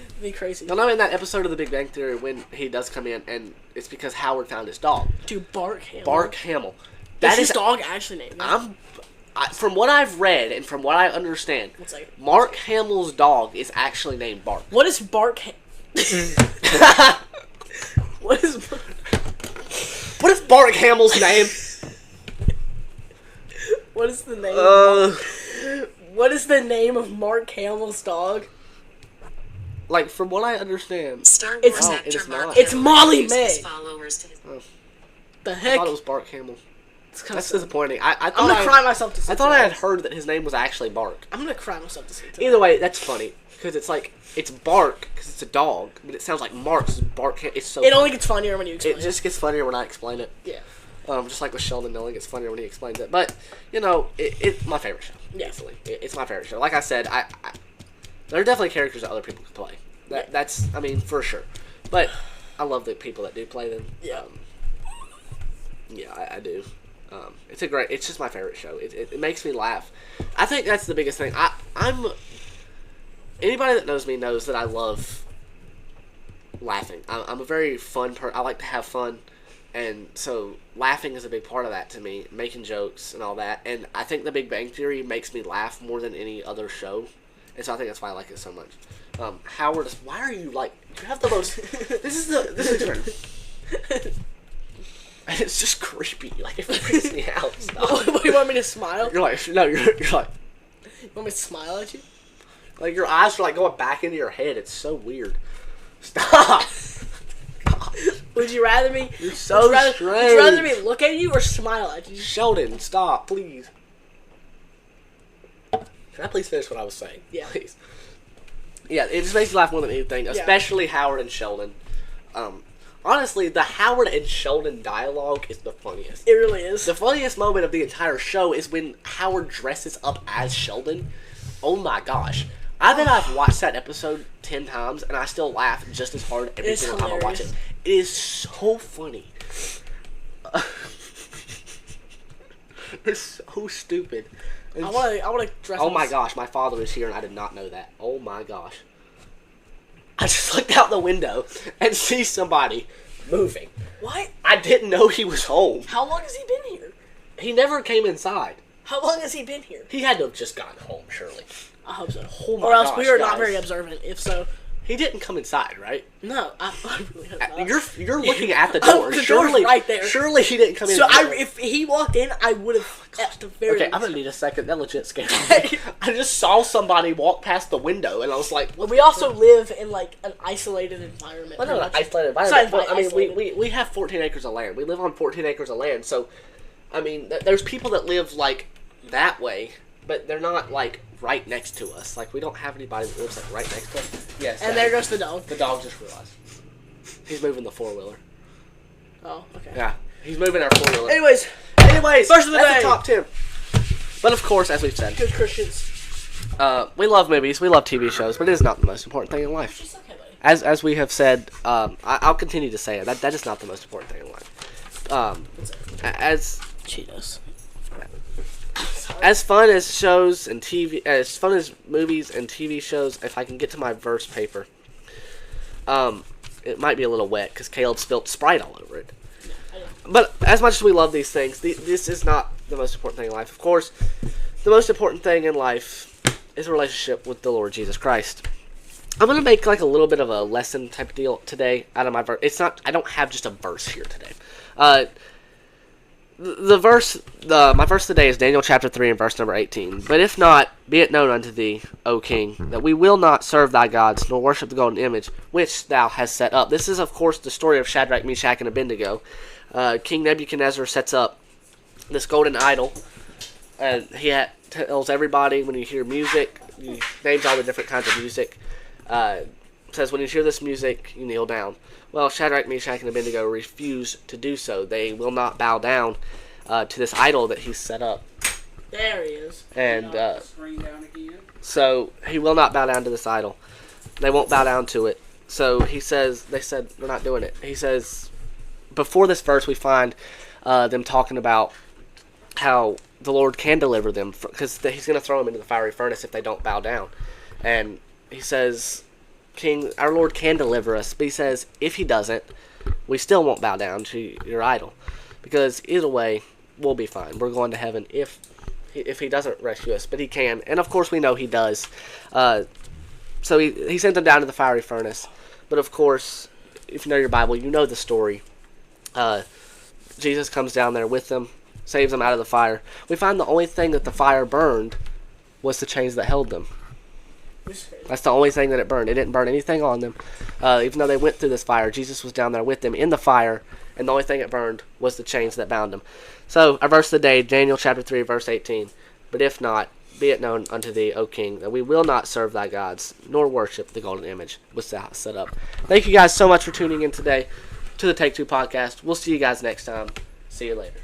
It'd be crazy. No, in that episode of The Big Bang Theory when he does come in and it's because Howard found his dog. Dude, Bark Hamill. Bark Hamill. Is his dog actually named that? From what I've read and from what I understand, Mark Hamill's dog is actually named Bark. What is Bark? What is? What is Bark Hamill's name? What is the name? What is the name of Mark Hamill's dog? Like from what I understand, it's Molly May. The heck? I thought it was Bark Hamill. That's disappointing. I thought I'm gonna cry myself to sleep. I thought I had heard that his name was actually Bark. I'm gonna cry myself to sleep. Either way, that's funny because it's like it's Bark because it's a dog, but it sounds like Mark's Bark. It's so. It only gets funnier when you explain it. It just gets funnier when I explain it. Yeah. Just like with Sheldon, it only gets funnier when he explains it. But you know, it's my favorite show. Yeah. Easily, it's my favorite show. Like I said, there are definitely characters that other people could play. That's for sure. But I love the people that do play them. Yeah. I do. It's just my favorite show. It makes me laugh. I think that's the biggest thing. Anybody that knows me knows that I love laughing. I'm a very fun person. I like to have fun. And so laughing is a big part of that to me, making jokes and all that. And I think The Big Bang Theory makes me laugh more than any other show. And so I think that's why I like it so much. Howard, why are you like, you have the most, this is your, and it's just creepy. Like, it freaks me out. What, you want me to smile? You're like, no, you're like. You want me to smile at you? Like, your eyes are like going back into your head. It's so weird. Stop! Would you rather me? You're so strange. Would you rather me look at you or smile at you? Sheldon, stop, please. Can I please finish what I was saying? Yeah. Please. Yeah, it just makes me laugh more than anything, especially Howard and Sheldon. Honestly, the Howard and Sheldon dialogue is the funniest. It really is. The funniest moment of the entire show is when Howard dresses up as Sheldon. Oh my gosh. I bet I've watched that episode 10 times and I still laugh just as hard every single time I watch it. It is so funny. It's so stupid. I want to dress. Oh my gosh, my father is here and I did not know that. Oh my gosh. I just looked out the window and see somebody moving. What? I didn't know he was home. How long has he been here? He never came inside. How long has he been here? He had to have just gotten home, surely. I hope so. Oh my or else gosh, we are guys. not very observant. If so, he didn't come inside, right? No, I really hope not. You're looking at the door. The surely, door's right there. Surely he didn't come in. So if he walked in, I would have at the very. Okay, I'm gonna need a second. That legit scared me. I just saw somebody walk past the window, and I was like, "Well, we also live in like an isolated environment." Well, no, not isolated environment. Well, I mean, we have 14 acres of land. We live on 14 acres of land, so I mean, there's people that live like that way, but they're not like right next to us. Like, we don't have anybody that lives like right next to us. Yes. And there goes the dog. The dog just realized. He's moving the 4-wheeler. Oh, okay. Yeah, he's moving our 4-wheeler. Anyways, first of the day. The top 10. But of course, as we've said, good Christians. We love movies, we love TV shows, but it is not the most important thing in life. It's okay, buddy. As we have said, I'll continue to say it. That is not the most important thing in life. As Cheetos. As fun as shows and TV, as fun as movies and TV shows, if I can get to my verse paper, it might be a little wet because Caleb spilt Sprite all over it. But as much as we love these things, this is not the most important thing in life. Of course, the most important thing in life is a relationship with the Lord Jesus Christ. I'm gonna make like a little bit of a lesson type of deal today out of my verse. It's not. I don't have just a verse here today. My verse today is Daniel chapter 3 and verse number 18. But if not, be it known unto thee, O king, that we will not serve thy gods, nor worship the golden image which thou hast set up. This is, of course, the story of Shadrach, Meshach, and Abednego. King Nebuchadnezzar sets up this golden idol, and he tells everybody when you hear music, he names all the different kinds of music, says when you hear this music, you kneel down. Well, Shadrach, Meshach, and Abednego refuse to do so. They will not bow down to this idol that he's set up. There he is. And so he will not bow down to this idol. They won't bow down to it. So he says, they said, we're not doing it. He says, before this verse, we find them talking about how the Lord can deliver them, because he's going to throw them into the fiery furnace if they don't bow down. And he says, King, our Lord can deliver us, but he says, if he doesn't, we still won't bow down to your idol, because either way, we'll be fine. We're going to heaven if he doesn't rescue us, but he can, and of course we know he does. So he sent them down to the fiery furnace, but of course, if you know your Bible, you know the story. Jesus comes down there with them, saves them out of the fire. We find the only thing that the fire burned was the chains that held them. That's the only thing that it burned. It didn't burn anything on them. Even though they went through this fire, Jesus was down there with them in the fire, and the only thing it burned was the chains that bound them. So, our verse of the day, Daniel chapter 3, verse 18. But if not, be it known unto thee, O king, that we will not serve thy gods, nor worship the golden image which thou hast set up. Thank you guys so much for tuning in today to the Take Two podcast. We'll see you guys next time. See you later.